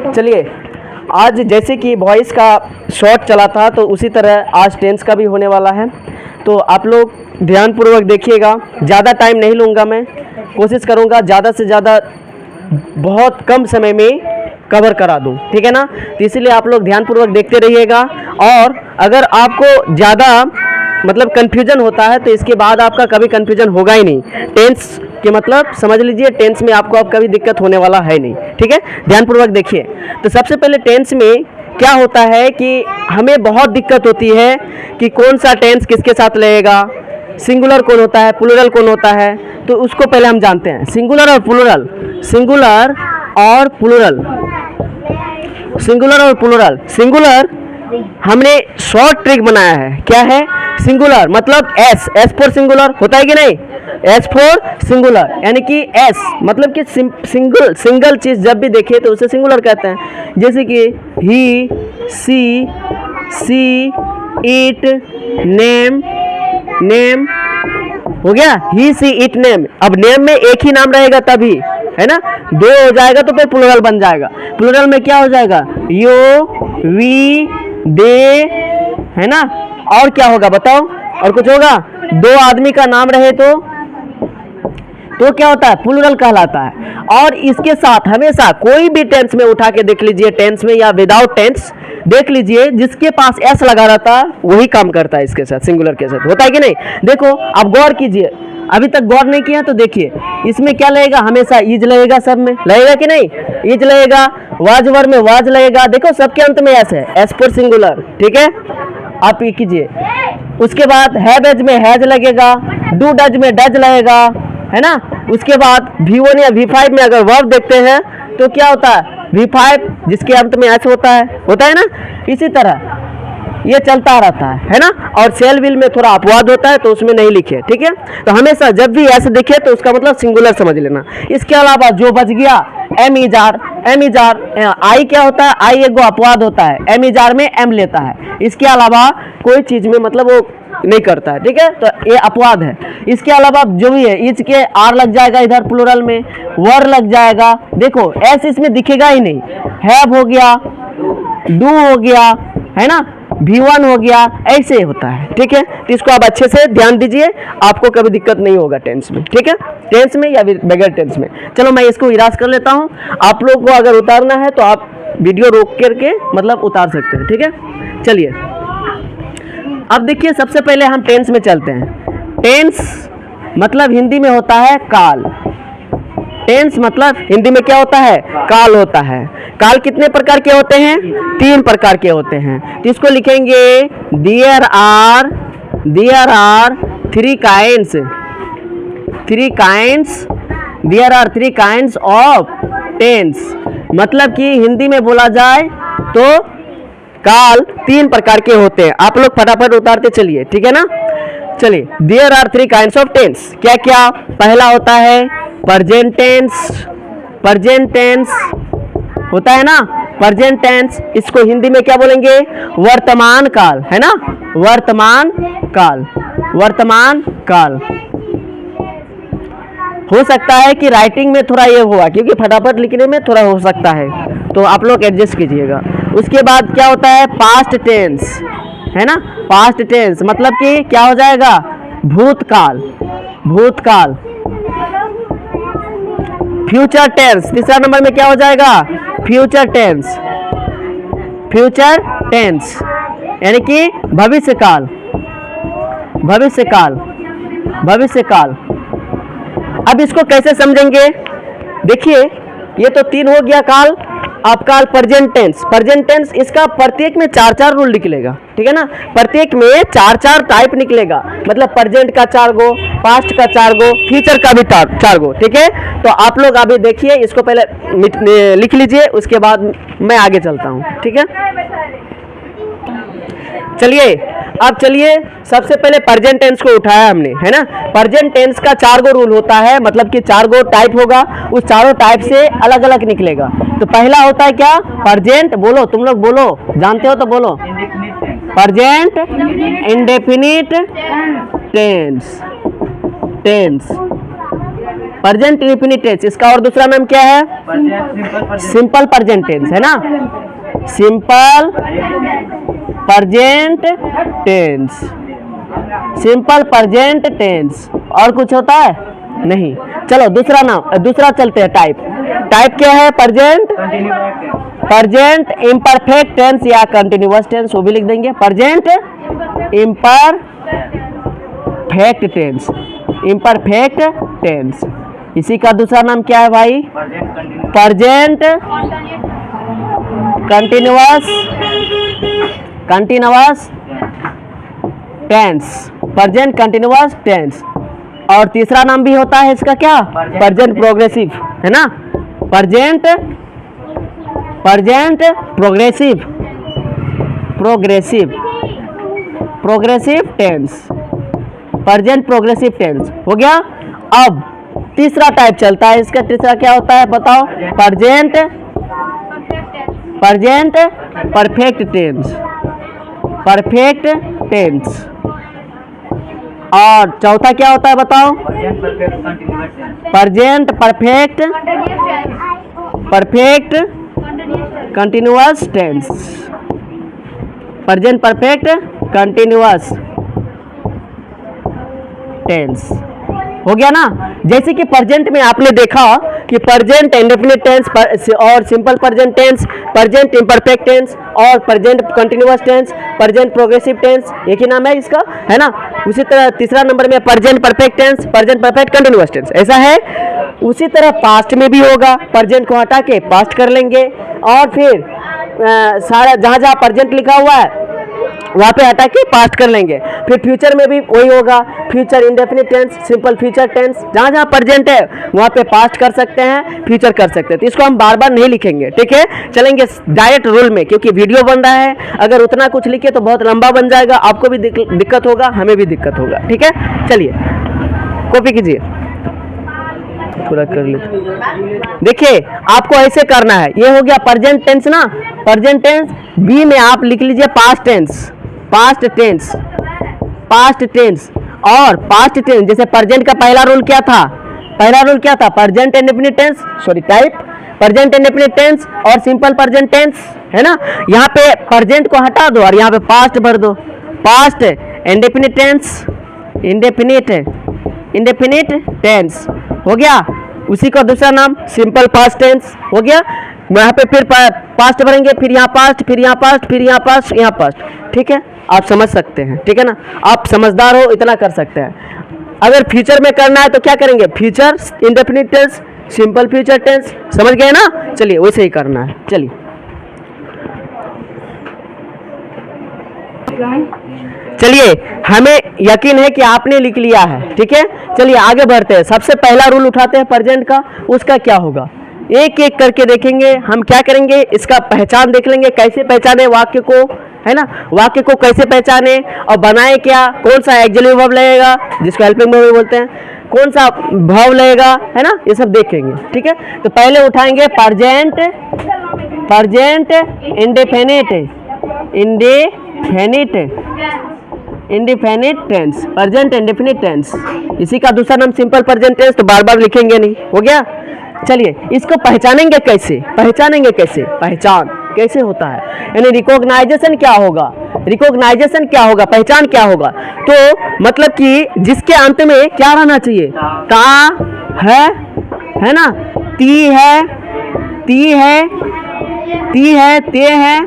चलिए, आज जैसे कि वॉइस का शॉर्ट चला था तो उसी तरह आज टेंस का भी होने वाला है। तो आप लोग ध्यानपूर्वक देखिएगा, ज़्यादा टाइम नहीं लूँगा, मैं कोशिश करूँगा ज़्यादा से ज़्यादा बहुत कम समय में कवर करा दूँ, ठीक है ना। तो इसीलिए आप लोग ध्यानपूर्वक देखते रहिएगा। और अगर आपको ज़्यादा मतलब कन्फ्यूजन होता है तो इसके बाद आपका कभी कन्फ्यूजन होगा ही नहीं। टेंस के मतलब समझ लीजिए, टेंस में आपको अब कभी दिक्कत होने वाला है नहीं, ठीक है। ध्यानपूर्वक देखिए। तो सबसे पहले टेंस में क्या होता है कि हमें बहुत दिक्कत होती है कि कौन सा टेंस किसके साथ लगेगा, सिंगुलर कौन होता है, प्लूरल कौन होता है। तो उसको पहले हम जानते हैं, सिंगुलर और प्लूरल। सिंगुलर और प्लूरल, सिंगुलर और प्लूरल। सिंगुलर हमने शॉर्ट ट्रिक बनाया है। क्या है? सिंगुलर मतलब एस, एस फॉर सिंगुलर होता है कि नहीं, एस फॉर सिंगुलर, यानी कि एस मतलब कि सिंगल चीज़ जब भी देखे तो उसे सिंगुलर कहते हैं। जैसे कि ही, सी, इट, नेम, नेम हो गया, ही, सी, इट, नेम। अब नेम में एक ही नाम रहेगा तभी, है ना। दो हो जाएगा तो फिर प्लूरल बन जाएगा। प्लूरल में क्या हो जाएगा? यो, वी, दे, है ना। और क्या होगा बताओ? और कुछ होगा? दो आदमी का नाम रहे तो क्या होता है? प्लूरल कहलाता है। और इसके साथ हमेशा कोई भी टेंस में उठा के देख लीजिए, टेंस में या विदाउट टेंस देख लीजिए, जिसके पास एस लगा रहता है वही काम करता है इसके साथ, सिंगुलर के साथ। होता है कि नहीं? देखो आप गौर कीजिए, अभी तक गौर नहीं किया तो देखिए, इसमें क्या लगेगा? हमेशा इज लगेगा, सब में लगेगा कि नहीं? इज लगेगा, वाज वर में वाज लगेगा। देखो सबके अंत में एस है, एस फॉर सिंगुलर, ठीक है। आप ये कीजिए। उसके बाद हैव एज में हैज लगेगा, डू डज में डज लगेगा, है ना। उसके बाद V1 या V5 में अगर वर्ब देखते हैं तो क्या होता है? V5 जिसके अंत में एस होता है ना। इसी तरह ये चलता रहता है ना। और सेल विल में थोड़ा अपवाद होता है तो उसमें नहीं लिखे, ठीक है। तो हमेशा जब भी ऐसे दिखे तो उसका मतलब सिंगुलर समझ लेना। इसके अलावा जो बच गया एम इजार, आई क्या होता है? आई एक अपवाद होता है, एम इजार में एम लेता है। इसके अलावा कोई चीज में मतलब वो नहीं करता है, ठीक है। तो ये अपवाद है। इसके अलावा जो भी है, इज के आर लग जाएगा इधर प्लूरल में, वर लग जाएगा। देखो एस इसमें दिखेगा ही नहीं। हैव हो गया, डू हो गया, है ना, V1 हो गया, ऐसे होता है, ठीक है। तो इसको आप अच्छे से ध्यान दीजिए, आपको कभी दिक्कत नहीं होगा टेंस में, ठीक है। टेंस में या बगैर टेंस में। चलो मैं इसको इराज कर लेता हूँ। आप लोग को अगर उतारना है तो आप वीडियो रोक करके मतलब उतार सकते हैं, ठीक है। चलिए अब देखिए, सबसे पहले हम टेंस में चलते हैं। टेंस मतलब हिंदी में होता है काल। टेंस मतलब हिंदी में क्या होता है? काल होता है। काल कितने प्रकार के होते हैं? 3 प्रकार के होते हैं। तो इसको लिखेंगे there are 3 kinds, there are 3 kinds of tense. मतलब कि हिंदी में बोला जाए तो काल 3 प्रकार के होते हैं। आप लोग फटाफट उतारते चलिए, ठीक है ना। चलिए, there are 3 kinds of tense. क्या क्या? पहला होता है प्रेजेंट टेंस होता है ना, प्रेजेंट टेंस। इसको हिंदी में क्या बोलेंगे? वर्तमान काल, है ना, वर्तमान काल। हो सकता है कि राइटिंग में थोड़ा ये हुआ, क्योंकि फटाफट लिखने में थोड़ा हो सकता है, तो आप लोग एडजस्ट कीजिएगा। उसके बाद क्या होता है? पास्ट टेंस, है ना। पास्ट टेंस मतलब कि क्या हो जाएगा? भूतकाल। फ्यूचर टेंस, तीसरा नंबर में क्या हो जाएगा? फ्यूचर टेंस यानी कि भविष्यकाल। अब इसको कैसे समझेंगे? देखिए, ये तो 3 हो गया काल। अब काल प्रेजेंट टेंस, इसका प्रत्येक में 4 रूल निकलेगा, ठीक है ना। प्रत्येक में 4 टाइप निकलेगा। मतलब प्रेजेंट का 4 गो, पास्ट का 4 गो, फ्यूचर का भी 4 गो, ठीक है। तो आप लोग अभी देखिए, इसको पहले लिख लीजिए, उसके बाद मैं आगे चलता हूँ, ठीक है। चलिए सबसे पहले प्रेजेंट टेंस को उठाया हमने, है ना। प्रेजेंट टेंस का 4 गो रूल होता है, मतलब कि 4 गो टाइप होगा। उस चारों टाइप से अलग अलग निकलेगा। तो पहला होता है क्या? प्रेजेंट, बोलो तुम लोग, बोलो, जानते हो तो बोलो। Present indefinite tense. Present indefinite tense, इसका और दूसरा नाम क्या है? सिंपल प्रेजेंट टेंस, है ना, simple present tense, simple present tense. और कुछ होता है? नहीं। चलो दूसरा नाम, दूसरा चलते हैं टाइप। टाइप क्या है? प्रेजेंट, प्रेजेंट इम्परफेक्ट टेंस या कंटिन्यूअस टेंस, वो भी लिख देंगे। Present imperfect tense, imperfect tense. इसी का दूसरा नाम क्या है भाई? Present continuous, continuous tense, present continuous tense. और तीसरा नाम भी होता है इसका क्या? प्रेजेंट प्रोग्रेसिव, है ना, present, present progressive, progressive, progressive tense, present progressive tense हो गया। अब तीसरा टाइप चलता है इसका, तीसरा क्या होता है बताओ? Present, present perfect tense, perfect tense. और चौथा क्या होता है बताओ? Present perfect, perfect continuous tense, present perfect continuous tense हो गया ना। जैसे कि प्रेजेंट में आपने देखा कि प्रेजेंट इंडेफिनिट टेंस और simple present tense, present imperfect tense और present continuous tense, present progressive tense, एक ही नाम है इसका, है ना। उसी तरह तीसरा नंबर में present perfect tense, present perfect continuous tense, ऐसा है। उसी तरह पास्ट में भी होगा, प्रेजेंट को हटा के पास्ट कर लेंगे और फिर सारा जहाँ जहाँ प्रेजेंट लिखा हुआ है वहाँ पे हटा के पास्ट कर लेंगे। फिर फ्यूचर में भी वही होगा, future indefinite tense, simple future tense, जहाँ जहाँ प्रेजेंट है वहाँ पे पास्ट कर सकते हैं, फ्यूचर कर सकते हैं। तो इसको हम बार बार नहीं लिखेंगे, ठीक है, चलेंगे डायरेक्ट रूल में, क्योंकि वीडियो बन रहा है। अगर उतना कुछ लिखे तो बहुत लंबा बन जाएगा, आपको भी दिक्कत होगा, हमें भी दिक्कत होगा, ठीक है। चलिए कॉपी कीजिए, पूरा कर लो। देखिए आपको ऐसे करना है, ये हो गया प्रेजेंट टेंस ना, प्रेजेंट टेंस। बी में आप लिख लीजिए past tense, past tense, past tense. और पास्ट टेंस जैसे प्रेजेंट का पहला रूल क्या था? पहला रूल क्या था? Present indefinite tense, sorry type present indefinite tense और सिंपल प्रेजेंट टेंस, है ना। यहाँ पे प्रेजेंट को हटा दो और यहाँ पे पास्ट भर दो, past indefinite tense, indefinite, indefinite tense हो गया। उसी का दूसरा नाम सिंपल पास्ट टेंस हो गया। यहाँ पे फिर पास्ट भरेंगे, फिर यहाँ पास्ट, फिर यहाँ पास्ट, फिर यहाँ पास्ट, यहाँ पास्ट, ठीक है। आप समझ सकते हैं, ठीक है ना, आप समझदार हो, इतना कर सकते हैं। अगर फ्यूचर में करना है तो क्या करेंगे? Future indefinite tense, simple future tense, समझ गए ना। चलिए वैसे ही करना है, चलिए चलिए हमें यकीन है कि आपने लिख लिया है, ठीक है। चलिए आगे बढ़ते हैं। सबसे पहला रूल उठाते हैं प्रेजेंट का, उसका क्या होगा एक एक करके देखेंगे। हम क्या करेंगे, इसका पहचान देख लेंगे, कैसे पहचाने वाक्य को, है ना, वाक्य को कैसे पहचाने और बनाए क्या, कौन सा एक्सिलरी वर्ब लगेगा जिसको हेल्पिंग वर्ब भी बोलते हैं, कौन सा भाव लगेगा, है ना, ये सब देखेंगे, ठीक है। तो पहले उठाएंगे present, present indefinite, indefinite, indefinite tense, present indefinite tense. इसी का दूसरा नाम सिंपल प्रेजेंट टेंस, तो बार बार लिखेंगे नहीं, हो गया। चलिए इसको पहचानेंगे कैसे, पहचानेंगे कैसे, पहचान कैसे होता है, यानी रिकॉग्नाइजेशन क्या होगा, रिकॉग्नाइजेशन क्या होगा, पहचान क्या होगा। तो मतलब कि जिसके अंत में क्या रहना चाहिए, ता है ना, ती है, ती है, ती है, ते है,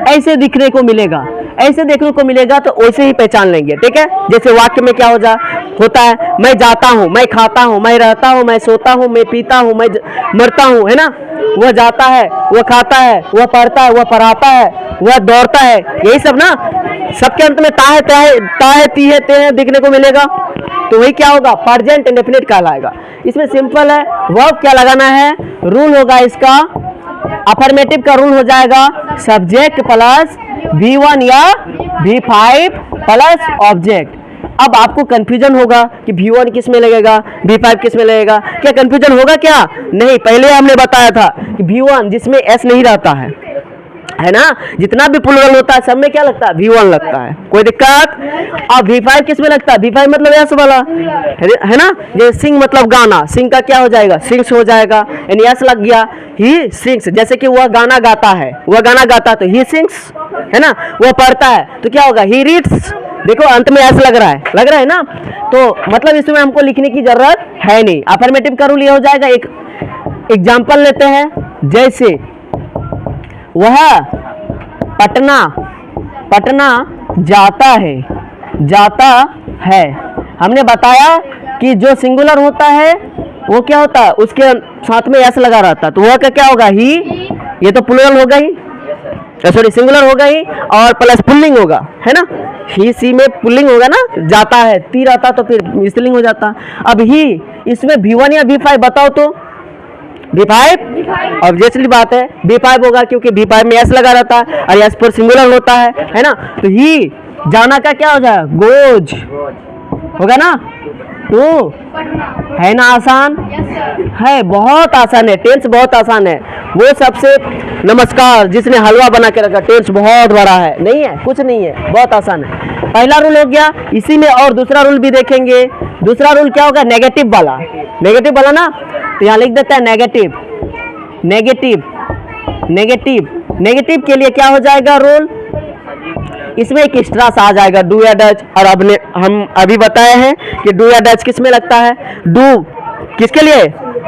ऐसे दिखने को मिलेगा, ऐसे देखने को मिलेगा, तो वैसे ही पहचान लेंगे, ठीक है। जैसे वाक्य में क्या होता है, मैं जाता हूँ, मैं खाता हूँ, मैं रहता हूँ, मैं सोता हूँ, मैं पीता हूँ, मैं मरता हूँ, है ना। वह जाता है, वह खाता है, वह पढ़ता है, वह पढ़ाता है, वह दौड़ता है, यही सब ना। सबके अंत में ता है, ती है, ते है दिखने को मिलेगा, तो वही क्या होगा, प्रेजेंट इंडेफिनिट कहलाएगा। इसमें सिंपल है, वर्ब क्या लगाना है, रूल होगा इसका, अफर्मेटिव का रूल हो जाएगा सब्जेक्ट प्लस V1 या V5 प्लस ऑब्जेक्ट। अब आपको कंफ्यूजन होगा कि V1 किस में लगेगा, V5 किस में लगेगा, क्या कंफ्यूजन होगा क्या? नहीं, पहले हमने बताया था कि V1 जिसमें S नहीं रहता है, है ना, जितना भी प्लूरल होता है सब में क्या लगता है, V1 लगता है, कोई दिक्कत। अब V5 किस में लगता है, V5 मतलब यस वाला है ना, जैसे सिंग मतलब गाना, सिंग का क्या हो जाएगा, सिंग्स हो जाएगा, यानी यस लग गया, ही सिंग्स, जैसे कि वह गाना गाता है, वह गाना गाता है तो ही सिंग्स, है ना, वह पढ़ता है तो क्या होगा, ही रीड्स। देखो अंत में यस लग रहा है ना, तो मतलब इसमें हमको लिखने की जरूरत है नहीं। अफर्मेटिव का रूल ये हो जाएगा। एक एग्जाम्पल लेते हैं, जैसे वह पटना जाता है। हमने बताया कि जो सिंगुलर होता है वो क्या होता है, उसके साथ में यस लगा रहता है, तो वह का क्या होगा, ही, ये तो प्लूरल होगा ही, सॉरी सिंगुलर होगा ही, और प्लस पुल्लिंग होगा, है ना, ही सी में पुल्लिंग होगा ना, जाता है, ती रहता तो फिर स्त्रीलिंग हो जाता। अब ही इसमें V1 या V5 बताओ तो, V5 ऑब्वियसली बात है V5 होगा, क्योंकि V5 में यस लगा रहता है और यस पर सिंगुलर होता है ना, तो ही जाना का क्या हो जाएगा, गोज होगा ना, तो है ना, आसान है, बहुत आसान है, टेंस बहुत आसान है। वो सबसे नमस्कार जिसने हलवा बना के रखा, टेंस बहुत बड़ा है, नहीं है, कुछ नहीं है, बहुत आसान है। पहला रूल हो गया, इसी में और दूसरा रूल भी देखेंगे। दूसरा रूल क्या होगा, नेगेटिव वाला ना, तो यहाँ लिख देता है नेगेटिव के लिए क्या हो जाएगा रूल, इसमें एक एक्स्ट्रा सा आ जाएगा, डू या डज। और अब हम अभी बताए हैं कि डू या डज किस में लगता है, डू किसके लिए,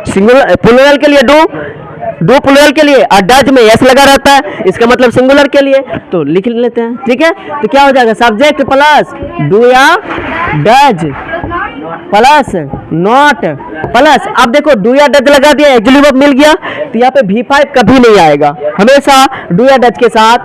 सिंगुलर प्लूरल के लिए डू प्लूरल के लिए, और डज में यस लगा रहता है, इसका मतलब सिंगुलर के लिए, तो लिख लेते हैं, ठीक है। तो क्या हो जाएगा, सब्जेक्ट प्लस डू या डज प्लस नॉट प्लस, अब देखो डू या डज लगा दिया, एक्चुअली वर्ब मिल गया, तो यहाँ पे V5 कभी नहीं आएगा, हमेशा डू या डज के साथ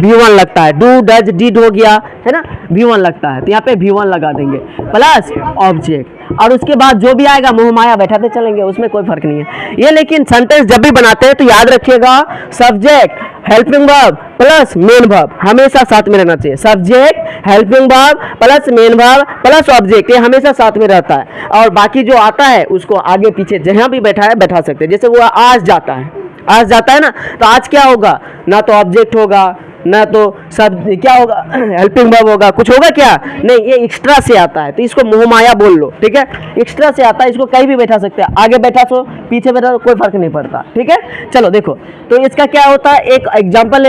V1 लगता है, डू डज डिड हो गया, है ना, V1 लगता है, तो यहाँ पे V1 लगा देंगे प्लस ऑब्जेक्ट, और उसके बाद जो भी आएगा मोह माया बैठाते चलेंगे, उसमें कोई फर्क नहीं है ये। लेकिन सेंटेंस जब भी बनाते हैं तो याद रखिएगा, subject helping verb plus main verb हमेशा साथ में रहना चाहिए, subject helping verb plus main verb plus object, ये हमेशा साथ में रहता है, और बाकी जो आता है उसको आगे पीछे जहां भी बैठा सकते हैं। जैसे वो आज जाता है ना, तो आज क्या होगा, ना तो ऑब्जेक्ट होगा, ना तो सब क्या होगा, हेल्पिंग वर्ब होगा, कुछ होगा क्या, नहीं, ये एक्स्ट्रा से आता है, तो इसको मोह माया बोल लो, ठीक है, एक्स्ट्रा से आता है, इसको कहीं भी बैठा सकते हैं, आगे बैठा सो पीछे बैठा, कोई फर्क नहीं पड़ता, ठीक है। चलो देखो, तो इसका क्या होता है, एक एग्जाम्पल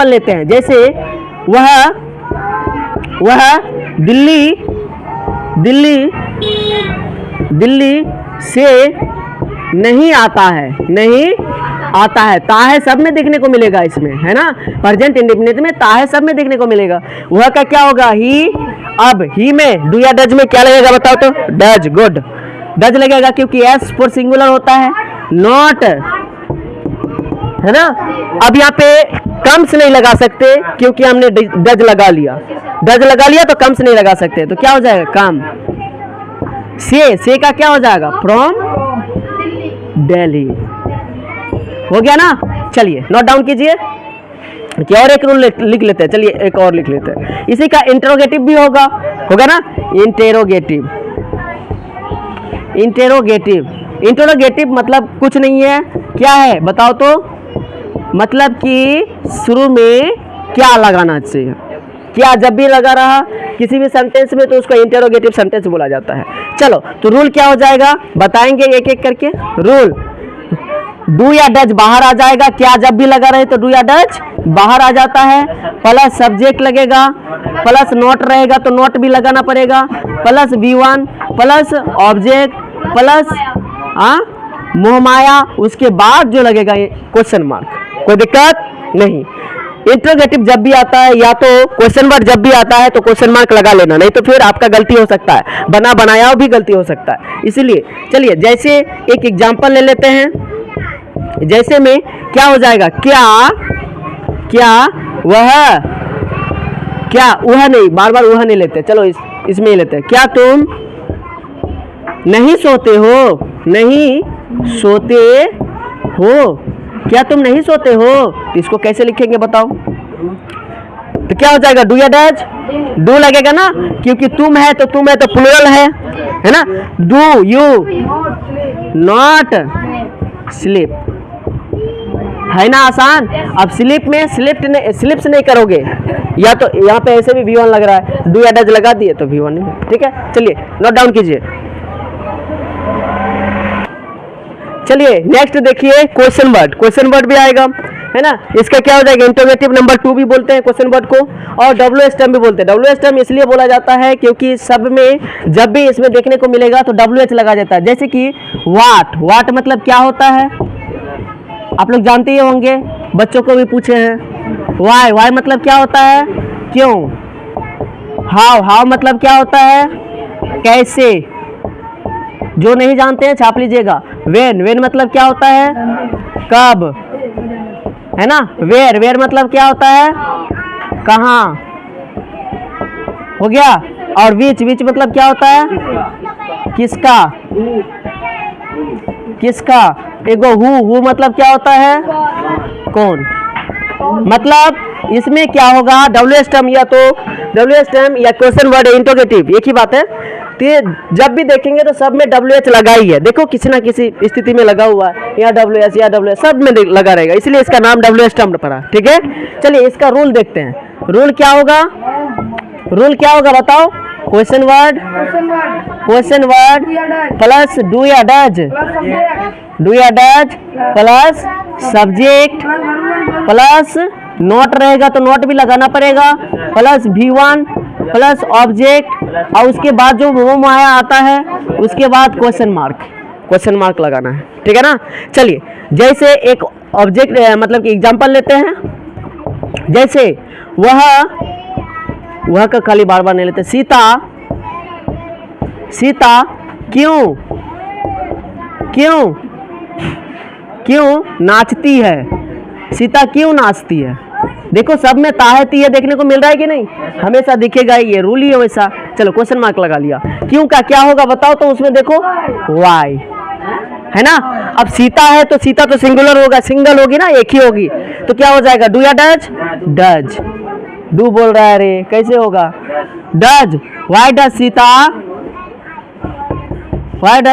लेते हैं, जैसे वह दिल्ली से नहीं आता है, ता है सब में देखने को मिलेगा इसमें, है ना, प्रेजेंट इंडेफिनिट में ता है सब में देखने को मिलेगा। वह का क्या होगा, ही, अब ही में डू या डज में क्या लगेगा बताओ तो, डज, गुड, डज लगेगा, क्योंकि एस फॉर सिंगुलर होता है, नॉट, है ना। अब यहाँ पे कम्स नहीं लगा सकते, क्योंकि हमने डज लगा लिया तो कम्स नहीं लगा सकते, तो क्या हो जाएगा, कम, से का क्या हो जाएगा, फ्रॉम दिल्ली, हो गया ना। चलिए नोट डाउन कीजिए, क्या और एक रूल लिख लेते हैं, चलिए एक और लिख लेते हैं, इसी का इंटरोगेटिव भी होगा ना, इंटरोगेटिव मतलब कुछ नहीं है, क्या है बताओ तो, मतलब कि शुरू में क्या लगाना चाहिए, क्या जब भी लगा रहा किसी भी सेंटेंस में तो उसको इंटरोगेटिव सेंटेंस बोला जाता है। चलो तो रूल क्या हो जाएगा, बताएंगे एक एक करके। रूल, डू या डज बाहर आ जाएगा, क्या जब भी लगा रहे तो डू या डज बाहर आ जाता है, प्लस सब्जेक्ट लगेगा, प्लस नोट रहेगा तो नोट भी लगाना पड़ेगा, plus V1 plus object plus मोह माया, उसके बाद जो लगेगा ये क्वेश्चन मार्क, कोई दिक्कत नहीं। इंटरोगेटिव जब भी आता है या तो क्वेश्चन वर्ड जब भी आता है तो क्वेश्चन मार्क लगा लेना, नहीं तो फिर आपका गलती हो सकता है, बना बनाया भी गलती हो सकता है। इसलिए चलिए जैसे एक एग्जांपल ले लेते हैं, जैसे में क्या हो जाएगा, वह नहीं, बार बार वह नहीं लेते, चलो इसमें ही लेते हैं, क्या तुम नहीं सोते हो, क्या तुम नहीं सोते हो, इसको कैसे लिखेंगे बताओ, तो क्या हो जाएगा, डू या डज, डू लगेगा ना, क्योंकि तुम है तो प्लूरल है ना, डू यू नॉट स्लीप, है ना आसान। अब स्लिप में स्लिप्स नहीं करोगे, या तो यहाँ पे ऐसे भी V1 लग रहा है, डू या डज लगा दिए तो V1 नहीं, ठीक है। चलिए नोट डाउन कीजिए। चलिए नेक्स्ट देखिए क्वेश्चन वर्ड। क्वेश्चन वर्ड भी आएगा, है ना। इसका क्या हो जाएगा, इंटरोगेटिव नंबर 2 भी बोलते हैं क्वेश्चन वर्ड को, और WH टर्म भी बोलते हैं। WH टर्म इसलिए बोला जाता है क्योंकि सब में जब भी इसमें देखने को मिलेगा तो WH लगा जाता है। जैसे कि वाट मतलब क्या होता है, आप लोग जानते ही होंगे, बच्चों को भी पूछे हैं। वाई मतलब क्या होता है, क्यों। हाउ मतलब क्या होता है, कैसे। जो नहीं जानते हैं छाप लीजिएगा। वेन मतलब क्या होता है, कब, है ना। वेयर मतलब क्या होता है, कहाँ, हो गया। और विच मतलब क्या होता है, किसका। एगो हु मतलब क्या होता है, कौन। मतलब इसमें क्या होगा, WH टर्म या तो WH टर्म या क्वेश्चन वर्ड इंटरोगेटिव एक ही बात है। तो जब भी देखेंगे तो सब में WH लगा ही है, देखो किसी ना किसी स्थिति में लगा हुआ है, या WH सब में लगा रहेगा, इसलिए इसका नाम WH टर्म पड़ा, ठीक है। चलिए इसका रूल देखते हैं। रूल क्या होगा बताओ। क्वेश्चन वर्ड प्लस डू या does plus subject plus not रहेगा तो नोट भी लगाना पड़ेगा, प्लस V1 प्लस ऑब्जेक्ट, और उसके बाद जो वो माया आता है उसके बाद क्वेश्चन मार्क लगाना है, ठीक है ना। चलिए जैसे एक ऑब्जेक्ट मतलब कि एग्जांपल लेते हैं। जैसे वह का खाली बार नहीं लेते। सीता क्यों नाचती है। सीता क्यों नाचती है। देखो सब में ताहती है देखने को मिल रहा है कि नहीं, हमेशा दिखेगा, ये रूल ही है वैसा। चलो क्वेश्चन मार्क लगा लिया। क्यों का क्या होगा बताओ, तो उसमें देखो वाई, है ना। अब सीता है तो सीता तो सिंगुलर होगा, सिंगल होगी ना, एक ही होगी, तो क्या हो जाएगा, डू या डज। डू बोल रहा है रे, कैसे होगा, does. Why does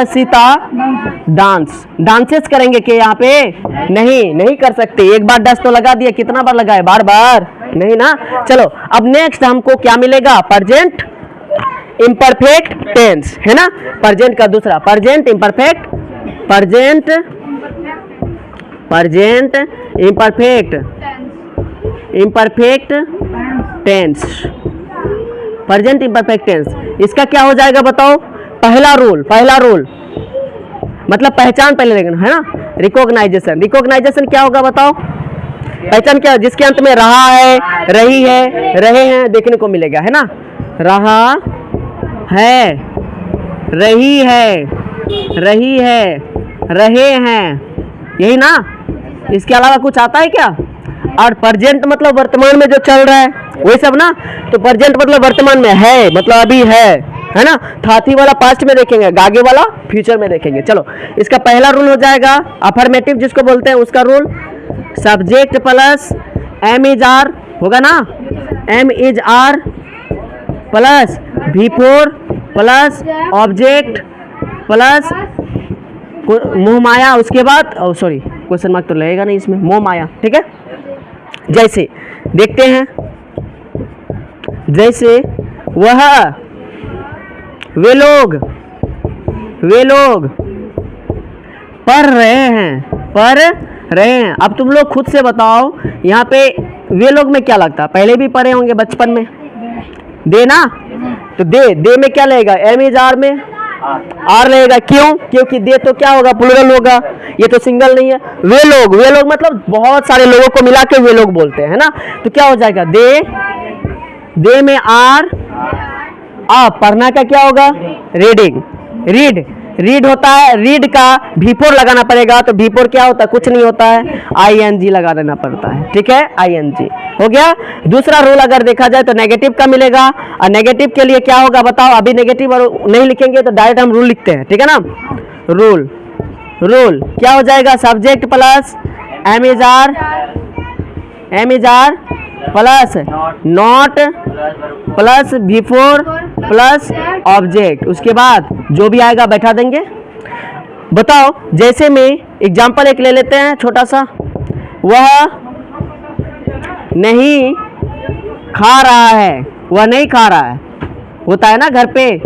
Sita dances करेंगे कि यहाँ पे नहीं कर सकते। एक बार डज तो लगा दिया, कितना बार लगाए, बार नहीं ना। चलो अब नेक्स्ट हमको क्या मिलेगा, प्रेजेंट इम्परफेक्ट टेंस, है ना। प्रेजेंट का दूसरा प्रेजेंट इम्परफेक्ट टेंस। इसका क्या हो जाएगा बताओ। पहला रूल मतलब पहचान पहले देखना, है ना। रिकॉग्नाइजेशन क्या होगा बताओ। पहचान क्या, जिसके अंत में रहा है, रही है, रहे हैं देखने को मिलेगा, है ना। रहा है, रही है, रहे हैं, यही ना। इसके अलावा कुछ आता है क्या। और प्रेजेंट मतलब वर्तमान में जो चल रहा है वही सब ना। तो प्रेजेंट मतलब वर्तमान में है, मतलब अभी है ना। थाथी वाला पास्ट में देखेंगे, गागे वाला फ्यूचर में देखेंगे। चलो इसका पहला रूल हो जाएगा अफर्मेटिव जिसको बोलते हैं, उसका rule subject plus am is are होगा ना। Am is are plus V4 plus object plus मोह माया, उसके बाद सॉरी क्वेश्चन मार्क तो लगेगा नहीं इसमें, मोह माया, ठीक है। जैसे देखते हैं, जैसे वे लोग पढ़ रहे हैं। अब तुम लोग खुद से बताओ, यहाँ पे वे लोग में क्या लगता है, पहले भी पढ़े होंगे बचपन में, दे ना। तो दे में क्या लगेगा, एम इज आर में आर रहेगा, क्यों, क्योंकि दे तो क्या होगा, प्लूरल होगा, ये तो सिंगल नहीं है। वे लोग मतलब बहुत सारे लोगों को मिला के वे लोग बोलते हैं, है ना। तो क्या हो जाएगा, दे में आर, पढ़ना का क्या होगा, रीडिंग, रीड होता है, रीड का V4 लगाना पड़ेगा, तो V4 क्या होता है, कुछ नहीं होता है, ING लगा देना पड़ता है, ठीक है, ING हो गया। दूसरा रूल अगर देखा जाए तो नेगेटिव का मिलेगा, और नेगेटिव के लिए क्या होगा बताओ। अभी नेगेटिव और नहीं लिखेंगे तो डायरेक्ट हम रूल लिखते हैं, ठीक है ना। रूल क्या हो जाएगा, subject plus am is are plus not plus V4 plus object, उसके बाद जो भी आएगा बैठा देंगे। बताओ जैसे में एग्जाम्पल एक ले लेते हैं छोटा सा। वह नहीं खा रहा है, वह नहीं खा रहा है। होता है ना घर पे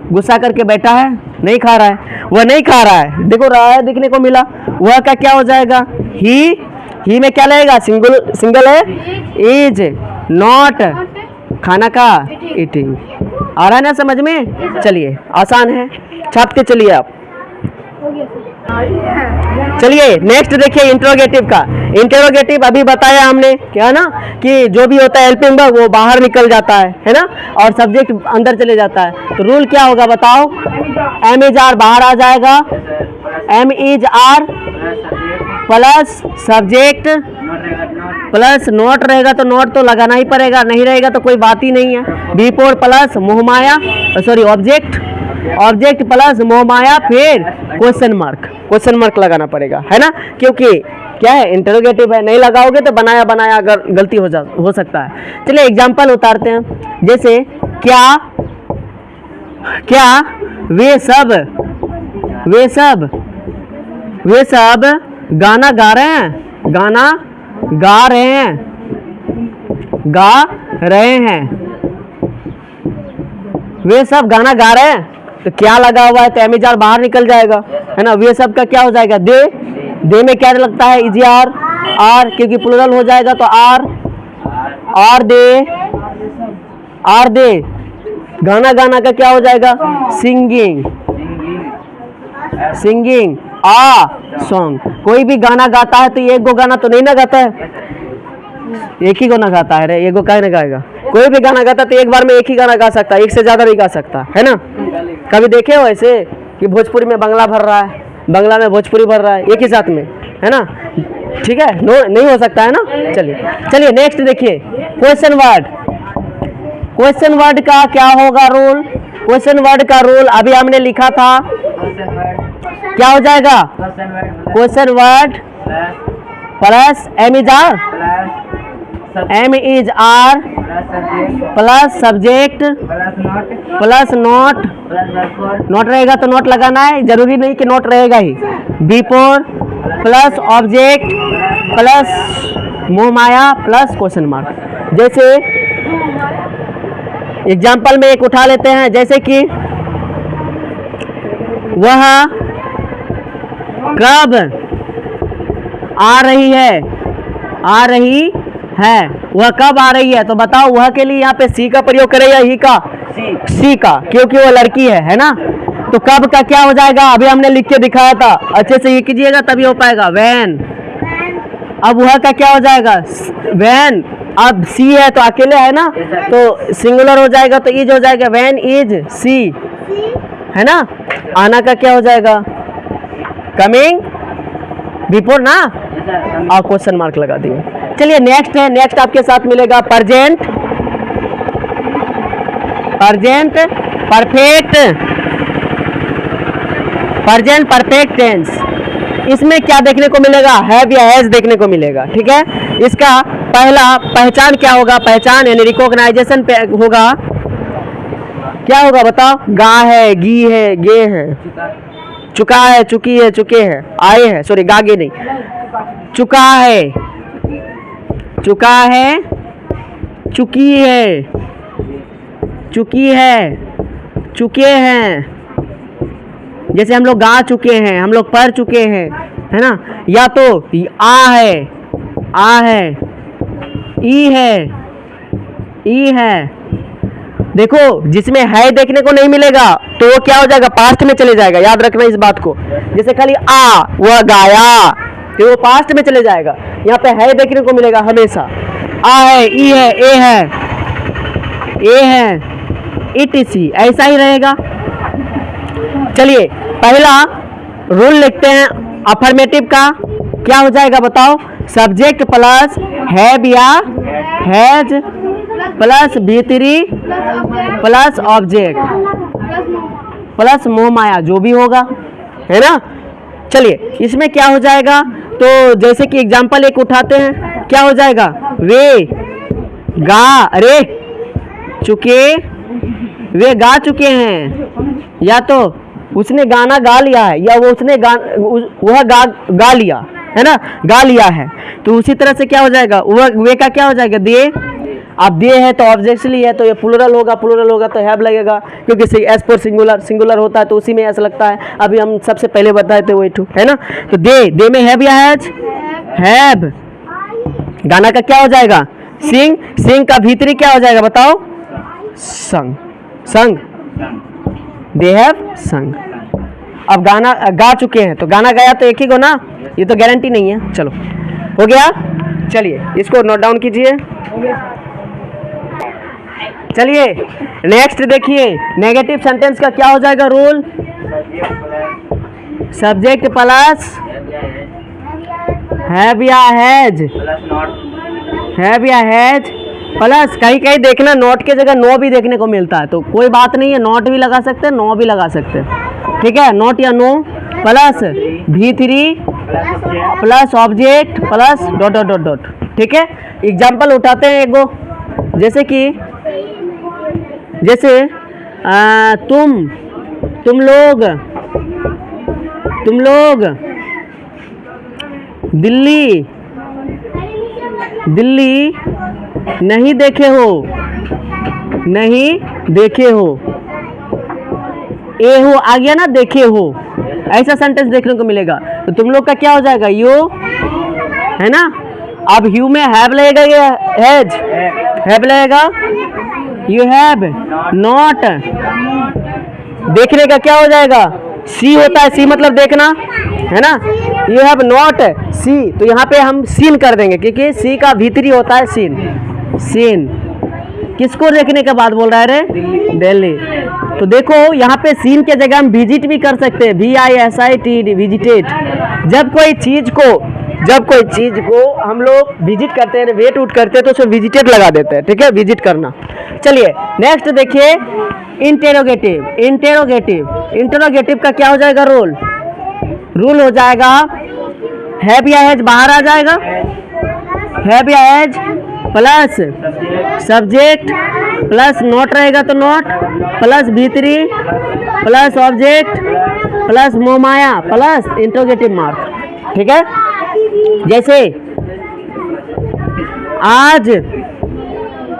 गुस्सा करके बैठा है, नहीं खा रहा है, वह नहीं खा रहा है। देखो रहा है दिखने को मिला, वह का क्या हो जाएगा, ही में क्या लगेगा, सिंगल है, इज नॉट खाना का ईटिंग। आ रहा है ना समझ में? चलिए आसान है, छापते चलिए आप। चलिए नेक्स्ट देखिए इंट्रोगेटिव का। इंट्रोगेटिव अभी बताया हमने क्या ना कि जो भी होता है हेल्पिंग वर्ब वो बाहर निकल जाता है ना, और सब्जेक्ट अंदर चले जाता है। तो रूल क्या होगा बताओ, एम इज आर बाहर आ जाएगा, am is are plus subject plus not रहेगा तो नोट तो लगाना ही पड़ेगा, नहीं रहेगा तो कोई बात ही नहीं है। बिफोर प्लस मोहमाया सॉरी ऑब्जेक्ट प्लस मोहमाया, फिर क्वेश्चन मार्क लगाना पड़ेगा, है ना, क्योंकि क्या है इंटरोगेटिव है, नहीं लगाओगे तो बनाया अगर गलती हो सकता है। चलिए एग्जांपल उतारते हैं, जैसे क्या वे सब गाना गा रहे हैं, वे सब गाना गा रहे हैं। तो क्या लगा हुआ है तो एम इज आर बाहर निकल जाएगा, है ना। वे सब का क्या हो जाएगा, दे में क्या लगता है, इज आर, क्योंकि प्लूरल हो जाएगा तो आर दे। गाना का क्या हो जाएगा, सिंगिंग सॉन्ग। कोई भी गाना गाता है तो एक गो गाना तो नहीं ना गाता है, एक ही गाना गाता है रे, एक गो काहे ना गाएगा। कोई भी गाना गाता है तो एक बार में एक ही गाना गा सकता है, एक से ज्यादा नहीं गा सकता, है ना। कभी देखे हो ऐसे कि भोजपुरी में बांग्ला भर रहा है, बांग्ला में भोजपुरी भर रहा है एक ही साथ में, है ना, ठीक है, नो नहीं हो सकता है ना। चलिए नेक्स्ट देखिए, क्वेश्चन वर्ड का क्या होगा रूल। क्वेश्चन वर्ड का रूल अभी हमने लिखा था, क्या हो जाएगा, question word plus am is are plus subject plus not रहेगा तो नोट लगाना है, जरूरी नहीं कि नोट रहेगा ही। बिफोर प्लस ऑब्जेक्ट प्लस मोहमाया प्लस क्वेश्चन मार्क। जैसे एग्जाम्पल में एक उठा लेते हैं, जैसे कि वह कब आ रही है, वह कब आ रही है। तो बताओ वह के लिए यहाँ पे सी का प्रयोग करें या ही का, सी का, क्योंकि वो लड़की है ना। तो कब का क्या हो जाएगा, अभी हमने लिख के दिखाया था, अच्छे से ये कीजिएगा तभी हो पाएगा, वैन। अब वह का क्या हो जाएगा, वैन। अब सी है तो अकेले है ना, तो सिंगुलर हो जाएगा तो इज हो जाएगा, वैन इज सी, है ना। आना का क्या हो जाएगा, कमिंग बिफोर ना, और क्वेश्चन मार्क लगा दिए। चलिए नेक्स्ट है, नेक्स्ट आपके साथ मिलेगा प्रेजेंट परफेक्ट टेंस। इसमें क्या देखने को मिलेगा, हैव या हैज देखने को मिलेगा, ठीक है। इसका पहला पहचान क्या होगा, पहचान यानी रिकॉग्नाइजेशन पे होगा, क्या होगा बताओ, गा है, गी है, गे है, चुका है, चुकी है, चुके हैं, आए हैं, सॉरी गागे नहीं, चुका है, चुकी है, चुके हैं। जैसे हम लोग गा चुके हैं, हम लोग पढ़ चुके हैं, है ना। या तो आ है, ई है। देखो जिसमें है देखने को नहीं मिलेगा तो वो क्या हो जाएगा, पास्ट में चले जाएगा, याद रखना इस बात को। जैसे खाली आ, वह गाया, तो वो पास्ट में चले जाएगा। यहाँ पे है देखने को मिलेगा हमेशा, आ है, ई है, ए है, etc, ऐसा ही रहेगा। चलिए पहला रूल लिखते हैं अफर्मेटिव का, क्या हो जाएगा बताओ, सब्जेक्ट प्लस हैव या has plus V three plus object plus मोह माया, जो भी होगा, है ना। चलिए इसमें क्या हो जाएगा, तो जैसे कि एग्जांपल एक उठाते हैं, क्या हो जाएगा, वे गा चुके हैं, या तो उसने गाना गा लिया है, या वो उसने वह गा लिया, है ना, गा लिया है। तो उसी तरह से क्या हो जाएगा, वे का क्या हो जाएगा, दे। अब दे है तो ऑब्जेक्टली है, तो ये प्लूरल होगा तो हैव लगेगा, क्योंकि एस फॉर सिंगुलर होता है तो उसी में एस लगता है। अभी हम सबसे पहले बताए थे वही टू, है ना। तो दे में हैव या हैज, हैव। गाना का क्या हो जाएगा, सिंग का भीतरी क्या हो जाएगा बताओ, संग। दे हैव संग। अब गाना गा चुके हैं, तो गाना गाया तो एक ही को ना, ये तो गारंटी नहीं है। चलो हो गया, चलिए इसको नोट डाउन कीजिए। चलिए नेक्स्ट देखिए, नेगेटिव सेंटेंस का क्या हो जाएगा रूल, सब्जेक्ट प्लस हैव या हैज, हैव या हैज प्लस कहीं कहीं देखना नॉट के जगह नो भी देखने को मिलता है, तो कोई बात नहीं है, नॉट भी लगा सकते हैं, नो भी लगा सकते हैं, ठीक है। नॉट या no plus V3 plus object plus dot dot dot dot, ठीक है। एग्जाम्पल उठाते हैं एगो, जैसे कि तुम लोग दिल्ली नहीं देखे हो, ए हो आ गया ना, देखे हो, ऐसा सेंटेंस देखने को मिलेगा। तो तुम लोग का क्या हो जाएगा, यू, है ना। अब यू में हैव लगेगा या हैज, हैव लगेगा, यू हैव नॉट। देखने का क्या हो जाएगा, सी होता है, सी मतलब देखना, है ना। यू हैव नॉट सी, तो यहाँ पे हम सीन कर देंगे, क्योंकि सी का भीतरी होता है सीन। किसको देखने के बाद बोल रहा है रे, दिल्ली। तो देखो यहाँ पे सीन के जगह हम विजिट भी कर सकते हैं, VISIT, विजिटेड। जब कोई चीज को हम लोग विजिट करते हैं, वेट उट करते हैं, तो उसमें विजिटेड लगा देते हैं, ठीक है, विजिट करना। चलिए नेक्स्ट देखिए, इंटेरोगेटिव का क्या हो जाएगा रूल हो जाएगा, हैव या हैज बाहर आ जाएगा, हैव या has plus subject plus not रहेगा तो not plus V3 plus object plus मोमाया प्लस इंट्रोगेटिव मार्क, ठीक है। जैसे आज